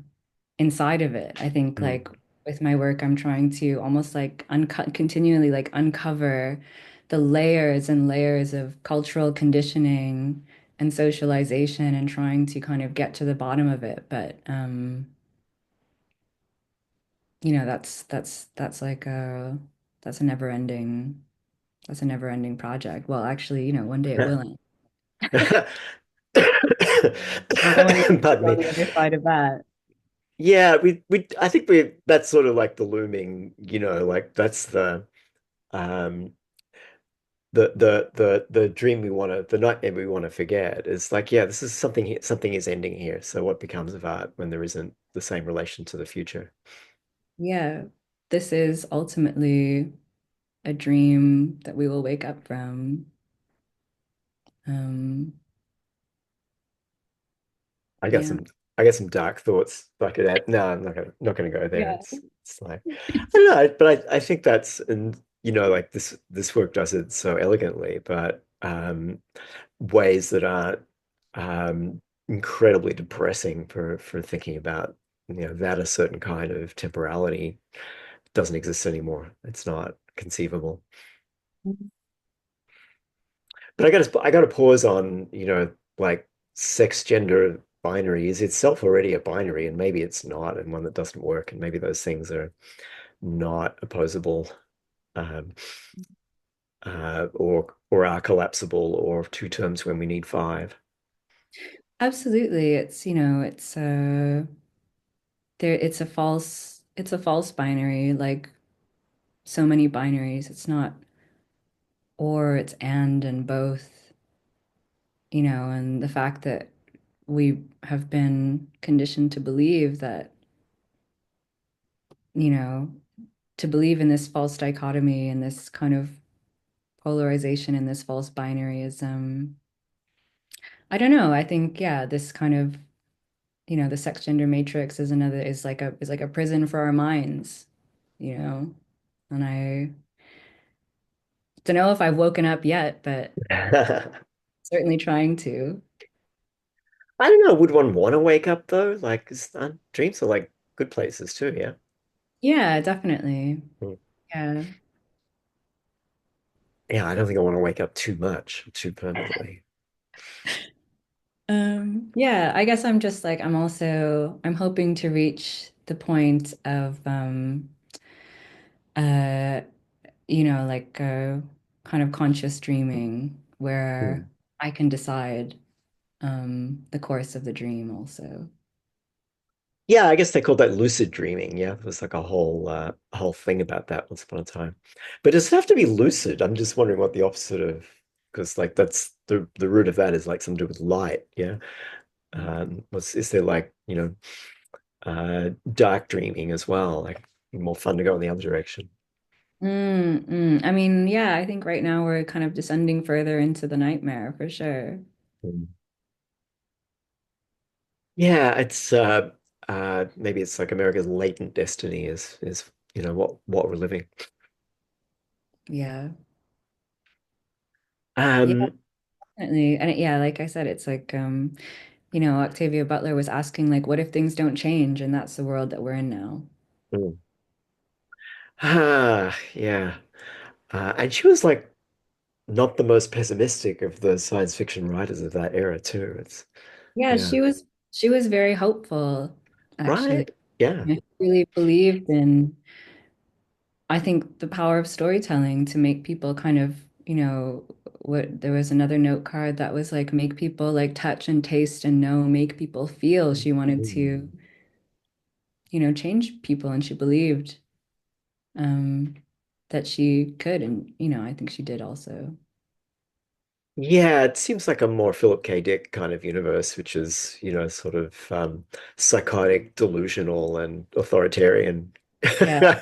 inside of it. I think Mm. like with my work, I'm trying to almost like uncut continually like uncover the layers and layers of cultural conditioning and socialization and trying to kind of get to the bottom of it. But that's like a that's a never ending that's a never ending project. Well, actually, one day it will end. I don't want to Pardon be on me. the other side of that. Yeah, we I think we that's sort of like the looming, like that's um the dream we want to the nightmare we want to forget is like, yeah, this is something is ending here. So what becomes of art when there isn't the same relation to the future? Yeah, this is ultimately a dream that we will wake up from. Um, I got yeah. some I got some dark thoughts I could add. No, I'm not gonna go there. Yeah. It's like I don't know, but I think that's and like this work does it so elegantly, but ways that are incredibly depressing for thinking about that a certain kind of temporality doesn't exist anymore. It's not conceivable. But I gotta pause on, like sex gender binary is itself already a binary, and maybe it's not, and one that doesn't work, and maybe those things are not opposable, um, or are collapsible, or two terms when we need five. Absolutely. It's it's a false binary, like so many binaries. It's not or, it's and both, and the fact that we have been conditioned to believe that, you know, to believe in this false dichotomy and this kind of polarization in this false binary is I don't know. I think yeah, this kind of, the sex gender matrix is like a prison for our minds, you know. And I don't know if I've woken up yet, but I certainly trying to. don't know. Would one want to wake up though? Like, 'cause, dreams are like good places too. Yeah. Yeah, definitely. Hmm. Yeah. Yeah. I don't think I want to wake up too much, too permanently. Yeah, I guess I'm just like I'm hoping to reach the point of uh like kind of conscious dreaming Hmm. where I can decide the course of the dream also. Yeah, I guess they called that lucid dreaming. Yeah, there's like a whole thing about that once upon a time. But does it have to be lucid? I'm just wondering what the opposite of, because like that's the root of that is like something to do with light. Yeah. Is there like, dark dreaming as well? Like more fun to go in the other direction. I mean, yeah, I think right now we're kind of descending further into the nightmare for sure. Hmm. Yeah, it's maybe it's like America's latent destiny is what we're living. Yeah. Yeah, Um, definitely. And yeah, like I said, it's like Octavia Butler was asking like, what if things don't change? And that's the world that we're in now. yeah. And she was like not the most pessimistic of the science fiction writers of that era too. It's Yeah, yeah, she was very hopeful, actually. right. Yeah. Yeah, she really believed in, I think, the power of storytelling to make people kind of, what there was another note card that was like make people like touch and taste and know, make people feel. She wanted to, Mm. change people, and she believed um that she could, and I think she did also. Yeah, it seems like a more Philip K. Dick kind of universe, which is, sort of psychotic, delusional, and authoritarian Yeah,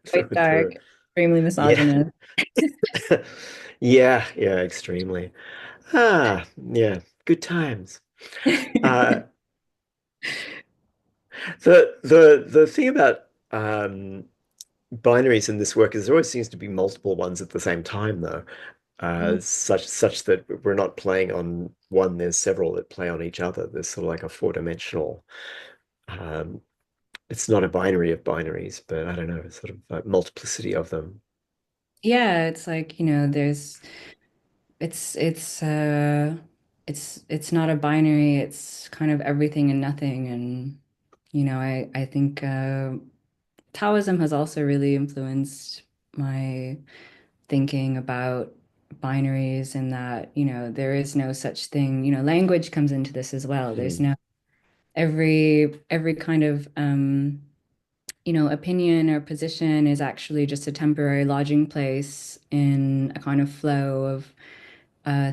through quite and through. dark, extremely Yeah. misogynist. Yeah, yeah, extremely. Yeah, good times. Uh, the thing about binaries in this work is there always seems to be multiple ones at the same time, though. Such that we're not playing on one, there's several that play on each other. There's sort of like a four-dimensional, um, it's not a binary of binaries, but I don't know, it's sort of a multiplicity of them. Yeah, it's like, it's it's uh it's not a binary, it's kind of everything and nothing. And I think Taoism has also really influenced my thinking about binaries, in that, there is no such thing. Language comes into this as well. There's Hmm. no every kind of opinion or position is actually just a temporary lodging place in a kind of flow of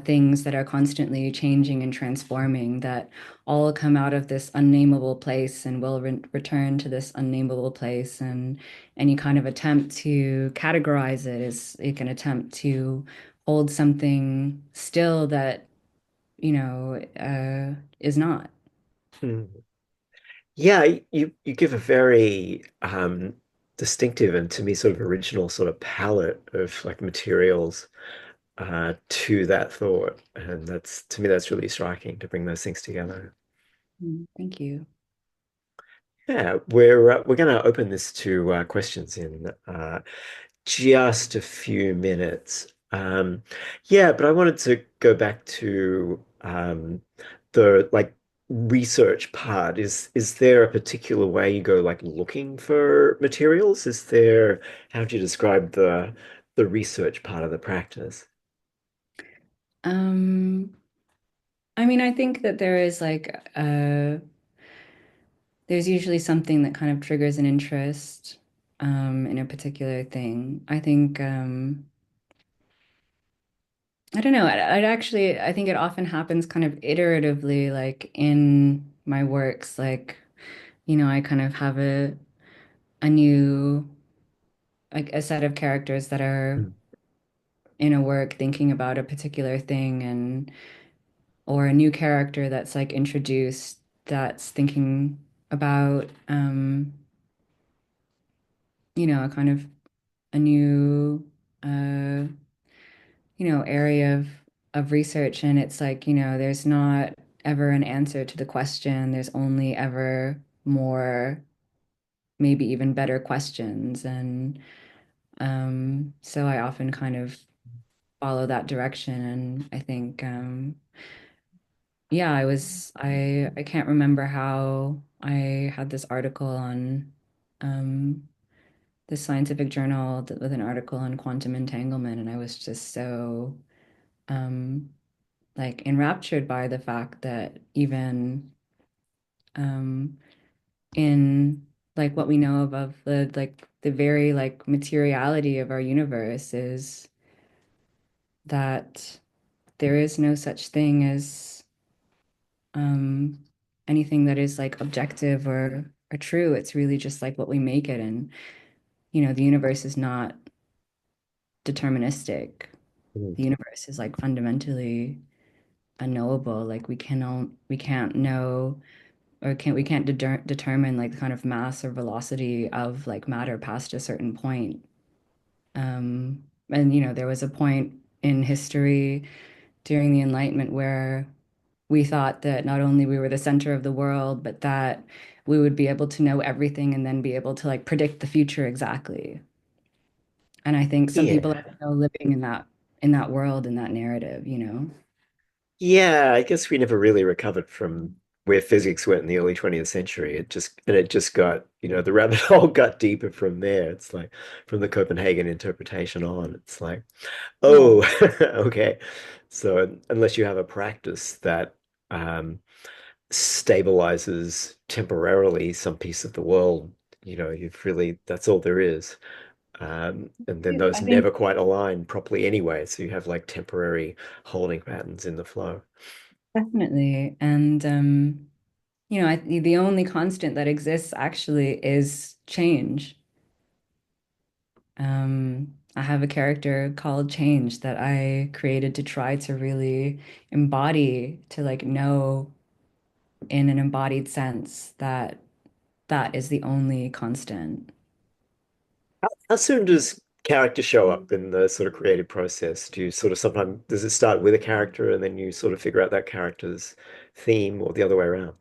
things that are constantly changing and transforming, that all come out of this unnameable place and will return to this unnameable place. And any kind of attempt to categorize it is like an attempt to hold something still that, is not. Hmm. Yeah, you give a very distinctive and to me sort of original sort of palette of like materials to that thought, and that's to me that's really striking to bring those things together. Thank you. Yeah, we're going to open this to questions in just a few minutes. Yeah, but I wanted to go back to the like research part. Is there a particular way you go like looking for materials? Is there, how would you describe the research part of the practice? Um, I mean, I think that there is like there's usually something that kind of triggers an interest in a particular thing. I think I don't know. I'd actually I think it often happens kind of iteratively, like in my works. Like, I kind of have a new like a set of characters that are Mm. in a work thinking about a particular thing, and or a new character that's like introduced that's thinking about a kind of a new area of research. And it's like, there's not ever an answer to the question. There's only ever more, maybe even better questions. And so I often kind of follow that direction. And I think yeah, I can't remember how I had this article on this scientific journal with an article on quantum entanglement, and I was just so um like enraptured by the fact that even um in like what we know of the like the very like materiality of our universe is that there is no such thing as um anything that is like objective or true. It's really just like what we make it. And the universe is not deterministic. Mm. The universe is like fundamentally unknowable. Like we can't know, or can't we can't determine like the kind of mass or velocity of like matter past a certain point. And there was a point in history during the Enlightenment where we thought that not only we were the center of the world, but that we would be able to know everything and then be able to like predict the future exactly. And I think some people Yeah. are still living in that world, in that narrative, you know? Yeah, I guess we never really recovered from where physics went in the early 20th century. It just got, the rabbit hole got deeper from there. It's like from the Copenhagen interpretation on. It's like, Yeah. oh, okay. So unless you have a practice that um, stabilizes temporarily some piece of the world, you've really, that's all there is. And then those I never think quite align properly anyway. So you have like temporary holding patterns in the flow. definitely. And you know, the only constant that exists actually is change. I have a character called Change that I created to try to really embody, to like know in an embodied sense that that is the only constant. How soon does character show up in the sort of creative process? Do you sort of sometimes, does it start with a character and then you sort of figure out that character's theme or the other way around?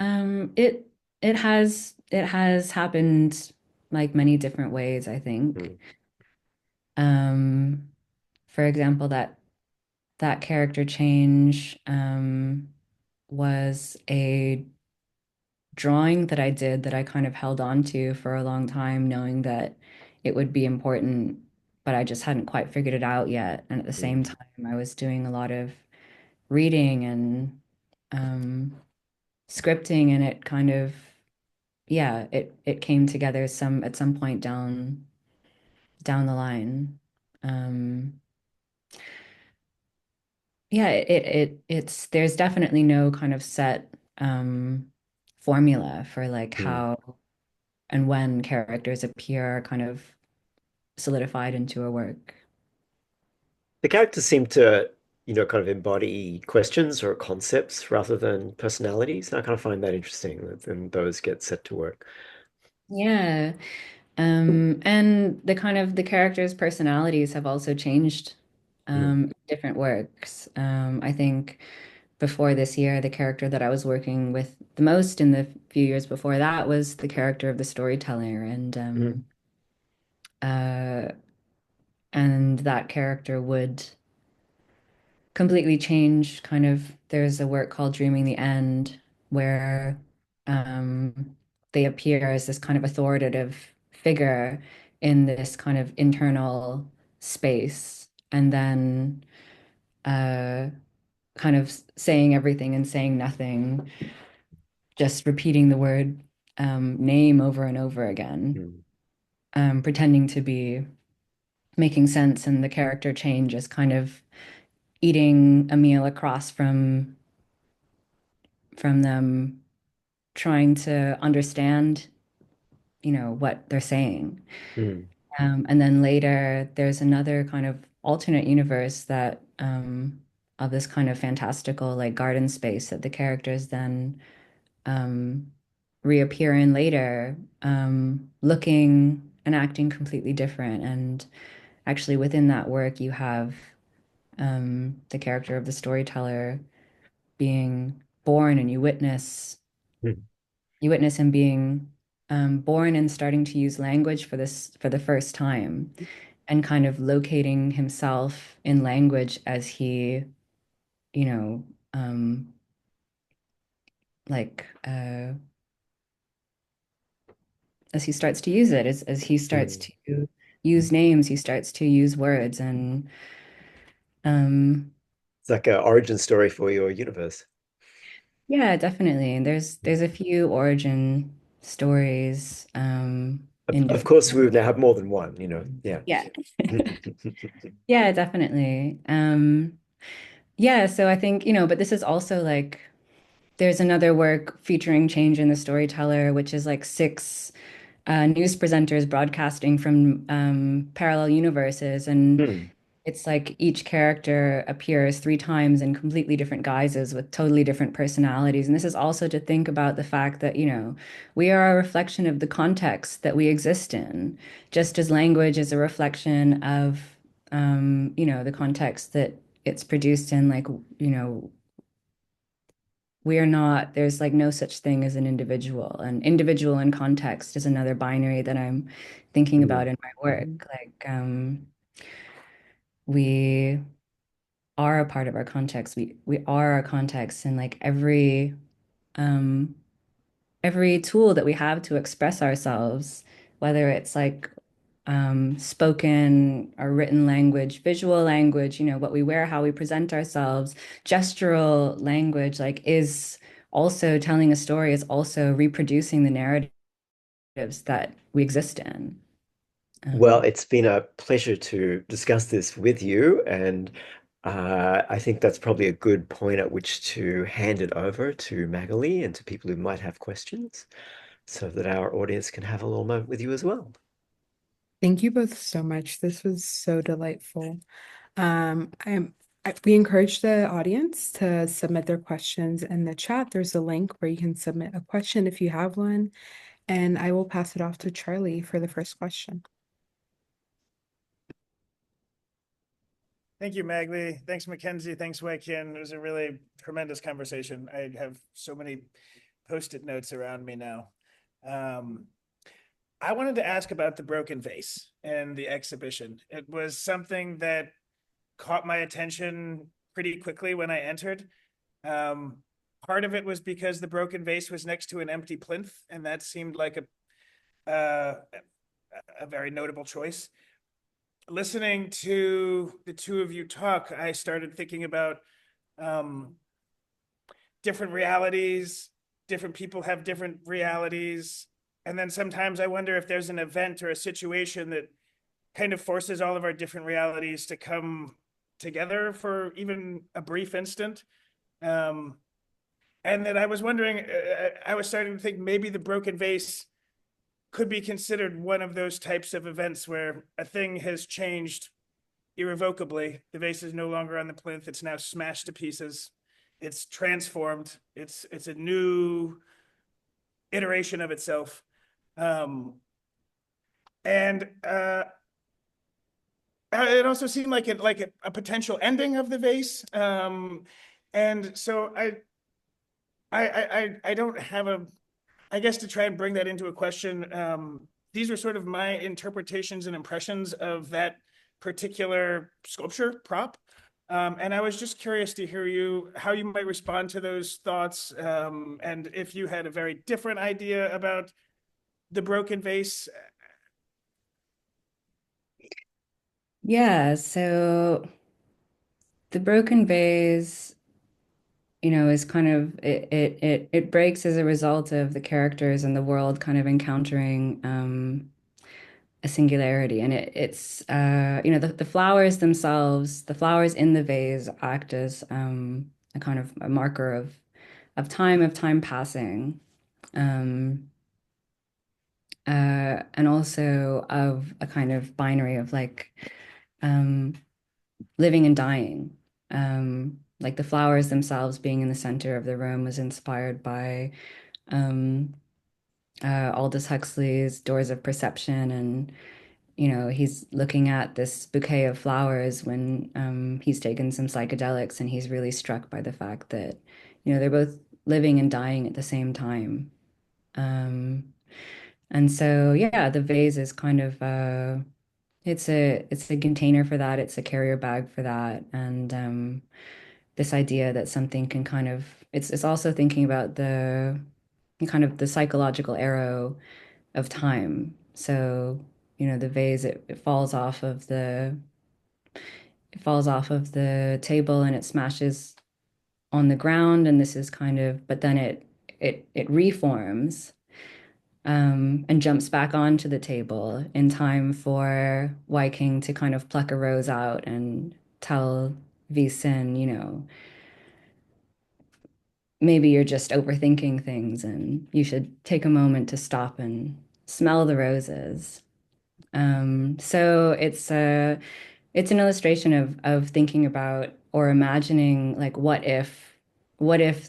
Um, it it has happened like many different ways, I think. Hmm. Um, for example, that character change was a drawing that I did that I kind of held on to for a long time, knowing that it would be important, but I just hadn't quite figured it out yet. And at the Hmm. same time, I was doing a lot of reading and um, scripting, and it kind of, yeah, it came together some at some point down the line. Um, yeah, it's there's definitely no kind of set formula for like Hmm. how and when characters appear kind of solidified into a work. The characters seem to, kind of embody questions or concepts rather than personalities. I kind of find that interesting that then those get set to work. Yeah. And the kind of the characters' personalities have also changed Hmm. in different works. I think before this year, the character that I was working with the most in the few years before that was the character of the storyteller, Hmm. uh, and that character would completely change kind of there's a work called Dreaming the End where they appear as this kind of authoritative figure in this kind of internal space and then uh kind of saying everything and saying nothing, just repeating the word name over and over again, Hmm. pretending to be making sense, and the character change is kind of eating a meal across from them, trying to understand, you know, what they're saying. Hmm. And then later, there's another kind of alternate universe that of this kind of fantastical like garden space that the characters then um, reappear in later, looking and acting completely different. And actually, within that work, you have the character of the storyteller being born, and Hmm. you witness him being born and starting to use language for the first time, and kind of locating himself in language as he, you know, um, like as he starts to use it, as he starts Hmm. to use names, he starts to use words, and um, It's like an origin story for your universe. yeah, definitely. And there's a few origin stories Of, in of different course, we would works. now have more than one, yeah. Yeah. Yeah, definitely. Yeah, so I think, you know, but this is also like there's another work featuring change in the storyteller, which is like six news presenters broadcasting from parallel universes. And Hmm. it's like each character appears three times in completely different guises with totally different personalities. And this is also to think about the fact that, you know, we are a reflection of the context that we exist in, just as language is a reflection of, you know, the context that it's produced in, like, you know, we are not, there's like no such thing as an individual. And individual in context is another binary that I'm thinking about Mm. in my Mhm. work. Like we are a part of our context. We are our context, and like um every tool that we have to express ourselves, whether it's like spoken or written language, visual language, what we wear, how we present ourselves, gestural language, like is also telling a story, is also reproducing the narratives that we exist in. Well, Um, it's been a pleasure to discuss this with you, and I think that's probably a good point at which to hand it over to Magali and to people who might have questions, so that our audience can have a little moment with you as well. Thank you both so much. This was so delightful. We encourage the audience to submit their questions in the chat. There's a link where you can submit a question if you have one, and I will pass it off to Charlie for the first question. Thank you, Magley. Thanks, Mackenzie. Thanks, Wai Kin. It was a really tremendous conversation. I have so many post-it notes around me now. Um, I wanted to ask about the broken vase and the exhibition. It was something that caught my attention pretty quickly when I entered. Um, Part of it was because the broken vase was next to an empty plinth, and that seemed like a very notable choice. Listening to the two of you talk, I started thinking about um, different realities. Different people have different realities. And then sometimes I wonder if there's an event or a situation that kind of forces all of our different realities to come together for even a brief instant. Um, and then I was wondering, I was starting to think maybe the broken vase could be considered one of those types of events where a thing has changed irrevocably. The vase is no longer on the plinth. It's now smashed to pieces. It's transformed. It's a new iteration of itself. Um, and it also seemed like a potential ending of the vase. And so I don't have a, I guess, to try and bring that into a question. These are sort of my interpretations and impressions of that particular sculpture prop. And I was just curious to hear how you might respond to those thoughts, and if you had a very different idea about the broken vase. yeah, so the broken vase, is kind of it breaks as a result of the characters and the world kind of encountering a singularity, and it's the flowers themselves, the flowers in the vase act as a kind of a marker of time passing, um, and also of a kind of binary of like um, living and dying. Like the flowers themselves being in the center of the room was inspired by um, Aldous Huxley's Doors of Perception, and he's looking at this bouquet of flowers when he's taken some psychedelics, and he's really struck by the fact that they're both living and dying at the same time. Um, and so yeah, the vase is kind of it's a container for that, it's a carrier bag for that, and this idea that something can kind of it's also thinking about the kind of the psychological arrow of time. So, the vase, it falls off of the table and it smashes on the ground. And this is kind of, but then it reforms and jumps back onto the table in time for Wai King to kind of pluck a rose out and tell V Sin, maybe you're just overthinking things and you should take a moment to stop and smell the roses. So it's an illustration of thinking about or imagining like what if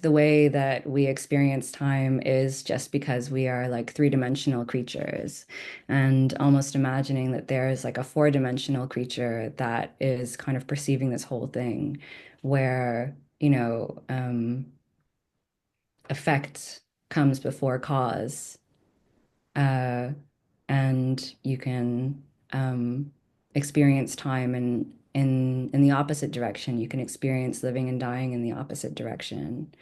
the way that we experience time is just because we are like three-dimensional creatures, and almost imagining that there is like a four-dimensional creature that is kind of perceiving this whole thing where effect comes before cause, uh, and you can experience time in the opposite direction. You can experience living and dying in the opposite direction.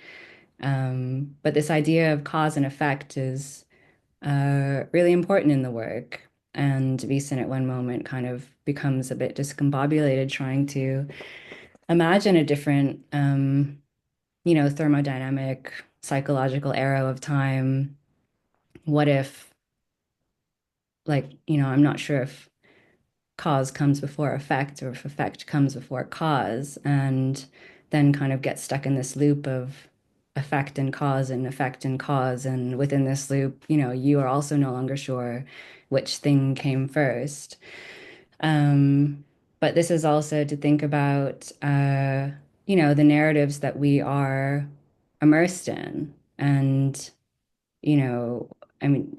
But this idea of cause and effect is really important in the work. And Beeson at one moment kind of becomes a bit discombobulated trying to imagine a different, thermodynamic, psychological arrow of time. What if, like, I'm not sure if cause comes before effect or if effect comes before cause, and then kind of get stuck in this loop of effect and cause and effect and cause. And within this loop, you are also no longer sure which thing came first. But this is also to think about, the narratives that we are immersed in. And, you know, I mean,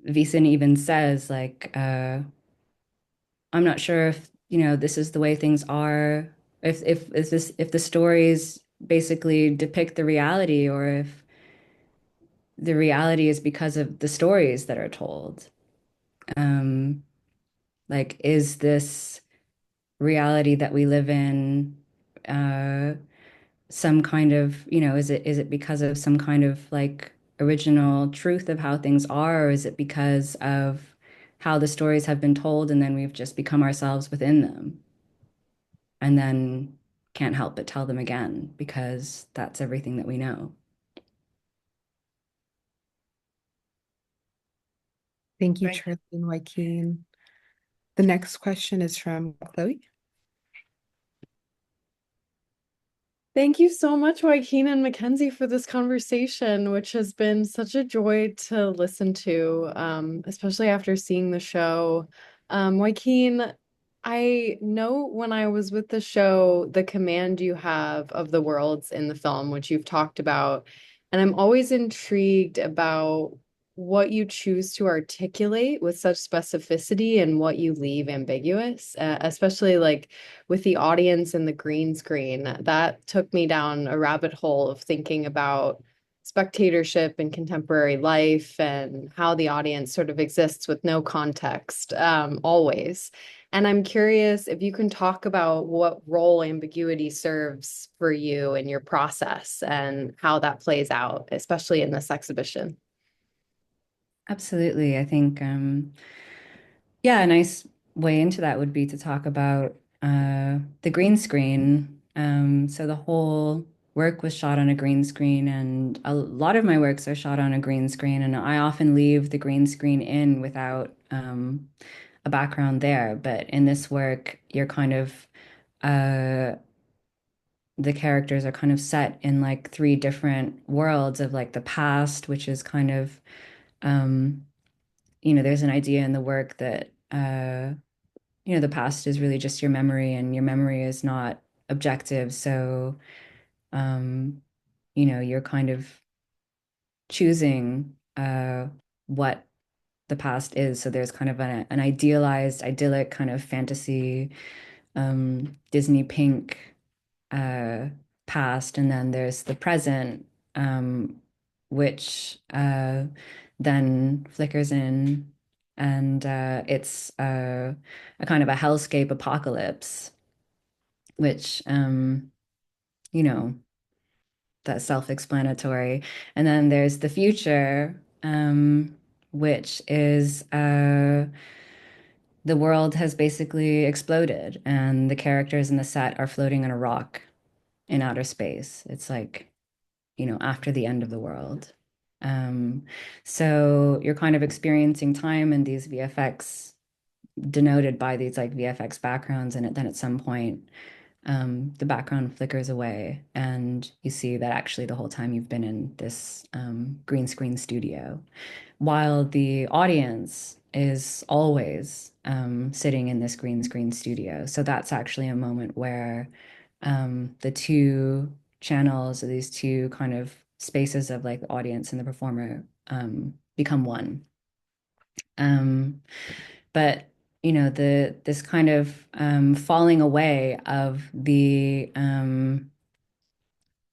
Vicen even says, like, I'm not sure if, this is the way things are, if the stories basically depict the reality, or if the reality is because of the stories that are told. Um, like, is this reality that we live in uh, some kind of, is it because of some kind of like original truth of how things are, or is it because of how the stories have been told and then we've just become ourselves within them and then can't help but tell them again because that's everything that we know? Thank you, Thank you. Charlie and Joaquin. The next question is from Chloe. Thank you so much, Joaquin and Mackenzie, for this conversation, which has been such a joy to listen to, especially after seeing the show. Joaquin, I know when I was with the show, the command you have of the worlds in the film, which you've talked about, and I'm always intrigued about what you choose to articulate with such specificity and what you leave ambiguous, especially like with the audience and the green screen. That took me down a rabbit hole of thinking about spectatorship in contemporary life and how the audience sort of exists with no context, always. And I'm curious if you can talk about what role ambiguity serves for you in your process and how that plays out, especially in this exhibition. Absolutely. I think, yeah, a nice way into that would be to talk about the green screen. So the whole work was shot on a green screen, and a lot of my works are shot on a green screen, and I often leave the green screen in without a background there. But in this work, you're kind of uh, the characters are kind of set in like three different worlds of like the past, which is kind of um, there's an idea in the work that the past is really just your memory, and your memory is not objective. So, um, you're kind of choosing what the past is. So there's kind of an idealized, idyllic kind of fantasy, Disney pink uh, past, and then there's the present, which then flickers in, and it's a kind of a hellscape apocalypse, which you know that's self-explanatory. And then there's the future, which is the world has basically exploded, and the characters in the set are floating on a rock in outer space. It's like, after the end of the world. Um, so you're kind of experiencing time in these VFX denoted by these like VFX backgrounds, and then at some point, the background flickers away, and you see that actually the whole time you've been in this green screen studio, while the audience is always sitting in this green screen studio. So that's actually a moment where the two channels, or these two kind of spaces of like the audience and the performer, become one. Um, but the this kind of falling away of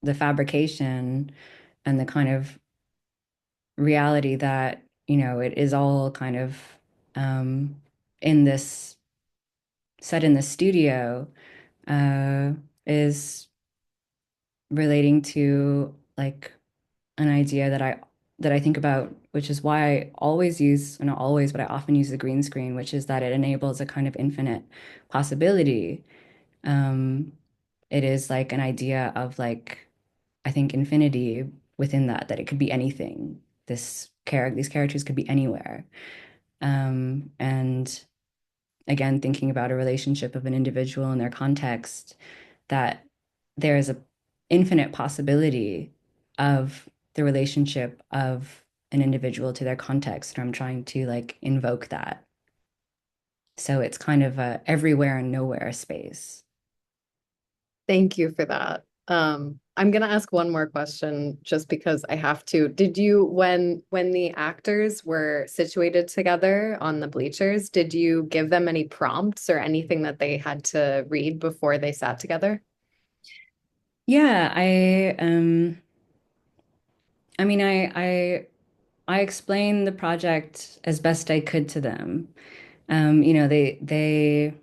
the fabrication and the kind of reality that, it is all kind of um, in this set in the studio uh, is relating to like an idea that I think about, which is why I always use, or not always, but I often use the green screen, which is that it enables a kind of infinite possibility. Um, it is like an idea of like, I think infinity within that it could be anything. These characters could be anywhere. And again, thinking about a relationship of an individual in their context, that there is a infinite possibility of the relationship of an individual to their context. And I'm trying to like invoke that. So it's kind of a everywhere and nowhere space. Thank you for that. I'm gonna ask one more question just because I have to. Did you, when the actors were situated together on the bleachers, did you give them any prompts or anything that they had to read before they sat together? Yeah, I mean I explained the project as best I could to them. They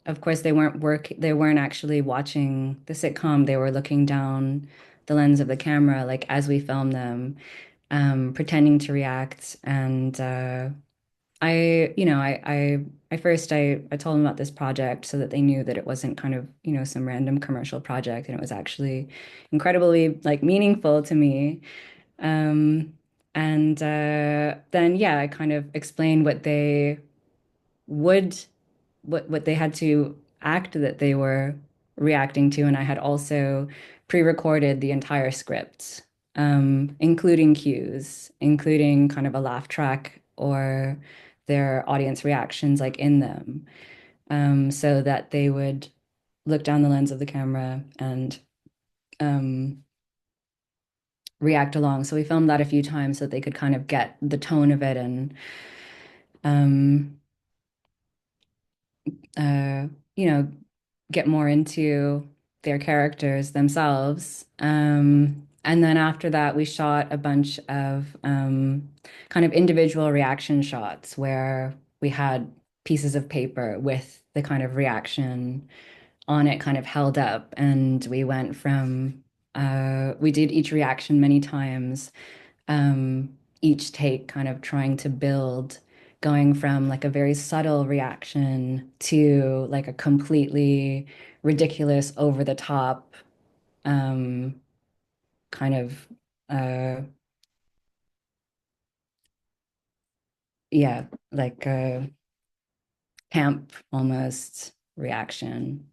of course they weren't actually watching the sitcom. They were looking down the lens of the camera like as we filmed them, pretending to react. And I first I told them about this project so that they knew that it wasn't kind of, some random commercial project, and it was actually incredibly like meaningful to me. Um, and then yeah, I kind of explained would what they had to act that they were reacting to, and I had also pre-recorded the entire script, including cues, including kind of a laugh track or their audience reactions like in them, so that they would look down the lens of the camera and um, react along. So we filmed that a few times so that they could kind of get the tone of it and um, uh, you know, get more into their characters themselves. And then after that, we shot a bunch of kind of individual reaction shots where we had pieces of paper with the kind of reaction on it kind of held up. And we did each reaction many times, each take kind of trying to build, going from like a very subtle reaction to like a completely ridiculous, over the top, um, kind of, uh, yeah, like a camp almost reaction.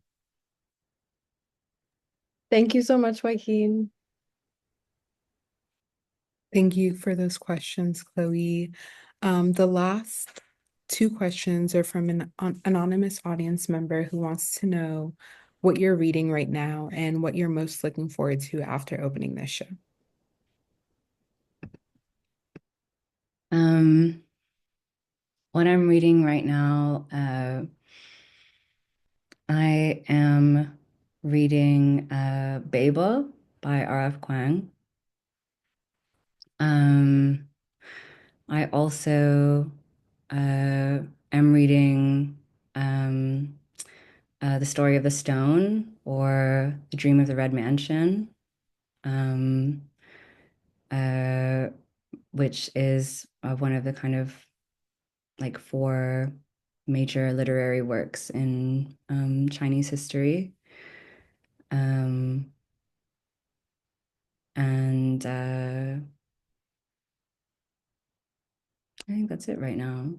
Thank you so much, Joaquin. Thank you for those questions, Chloe. The last two questions are from an anonymous audience member who wants to know what you're reading right now and what you're most looking forward to after opening this show. Um, what I'm reading right now, I am reading Babel by R.F. Kuang. Um, I also am reading um, The Story of the Stone, or The Dream of the Red Mansion, um, uh, which is one of the kind of like four major literary works in Chinese history. Um, and I think that's it right now.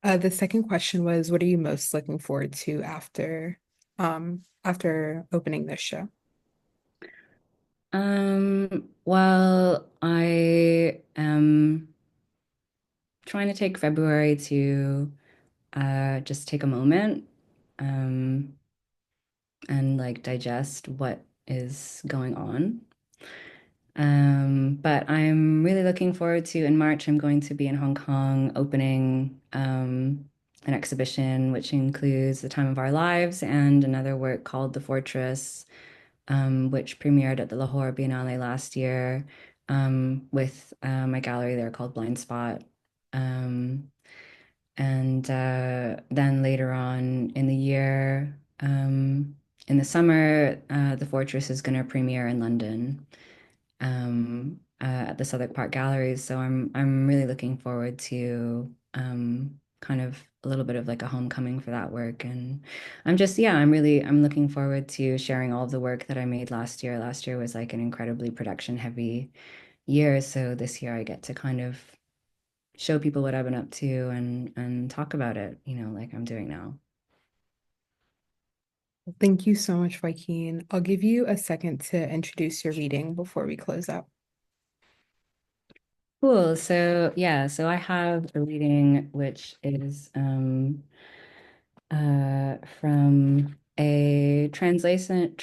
The second question was, what are you most looking forward to after opening this show? Well, I am trying to take February to just take a moment, um, and like digest what is going on. But I'm really looking forward to, in March, I'm going to be in Hong Kong opening an exhibition which includes The Time of Our Lives and another work called The Fortress, which premiered at the Lahore Biennale last year, with my gallery there called Blind Spot. And then later on in the year, in the summer, The Fortress is going to premiere in London, at the Southwark Park Galleries. So I'm really looking forward to kind of a little bit of like a homecoming for that work. And I'm looking forward to sharing all of the work that I made last year. Last year was like an incredibly production heavy year. So this year I get to kind of show people what I've been up to and talk about it, like I'm doing now. Thank you so much, Joaquin. I'll give you a second to introduce your reading before we close out. Cool. So yeah, so I have a reading which is from a translation,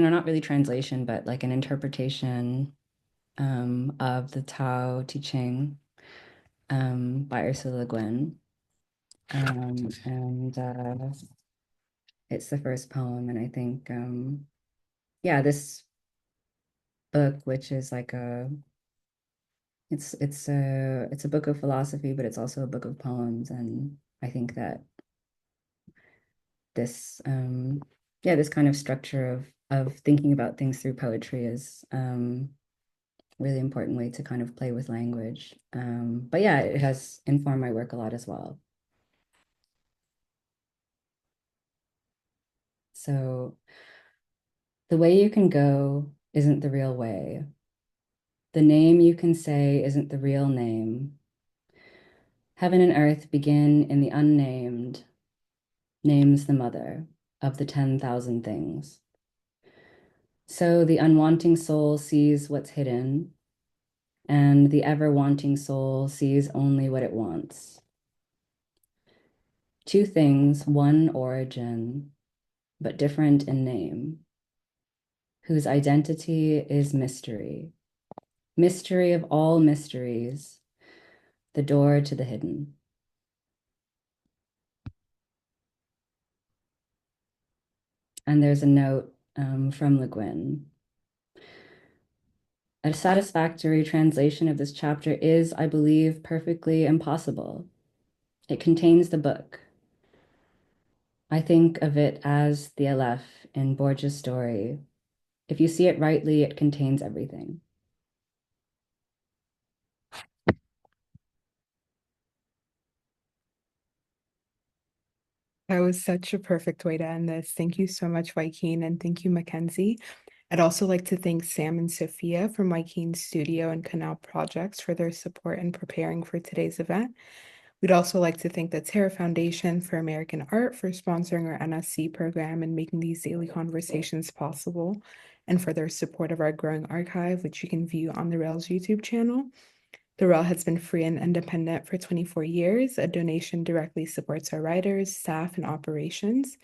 or not really translation, but like an interpretation of the Tao Te Ching by Ursula Le Guin. And it's the first poem, and I think this book, which is like it's a book of philosophy, but it's also a book of poems, and I think that this this kind of structure of thinking about things through poetry is really important way to kind of play with language. But yeah, it has informed my work a lot as well. So the way you can go isn't the real way. The name you can say isn't the real name. Heaven and earth begin in the unnamed, names the mother of the 10,000 things. So the unwanting soul sees what's hidden, and the ever-wanting soul sees only what it wants. Two things, one origin, but different in name, whose identity is mystery. Mystery of all mysteries, the door to the hidden. And there's a note from Le Guin. A satisfactory translation of this chapter is, I believe, perfectly impossible. It contains the book. I think of it as the Aleph in Borges' story. If you see it rightly, it contains everything. That was such a perfect way to end this. Thank you so much, Joaquin, and thank you, Mackenzie. I'd also like to thank Sam and Sophia from Joaquin's Studio and Canal Projects for their support in preparing for today's event. We'd also like to thank the Terra Foundation for American Art for sponsoring our NSE program and making these daily conversations possible, and for their support of our growing archive, which you can view on the Rails YouTube channel. The Rail has been free and independent for 24 years. A donation directly supports our writers, staff, and operations.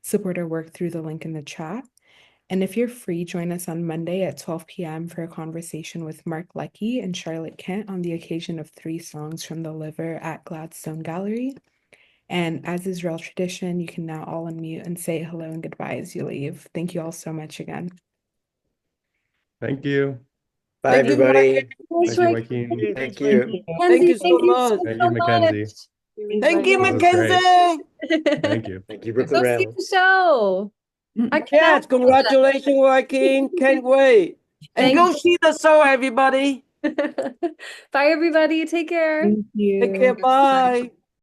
Support our work through the link in the chat. And if you're free, join us on Monday at 12 p.m. for a conversation with Mark Leckie and Charlotte Kent on the occasion of 3 songs from the Liver at Gladstone Gallery. And as is Rail tradition, you can now all unmute and say hello and goodbye as you leave. Thank you all so much again. Thank you. Bye, Thank you, everybody. Thank you, Joaquin. Thank you. Thank you so much. Thank you, Mackenzie. Thank you, This was great. Mackenzie. Thank you. Thank you, Go Brooklyn see Rail. the show. I Yes, can't. congratulations, Joaquin. Can't wait. And Thank go see the show, everybody. Bye, everybody. Take care. Thank you. Take care. Bye.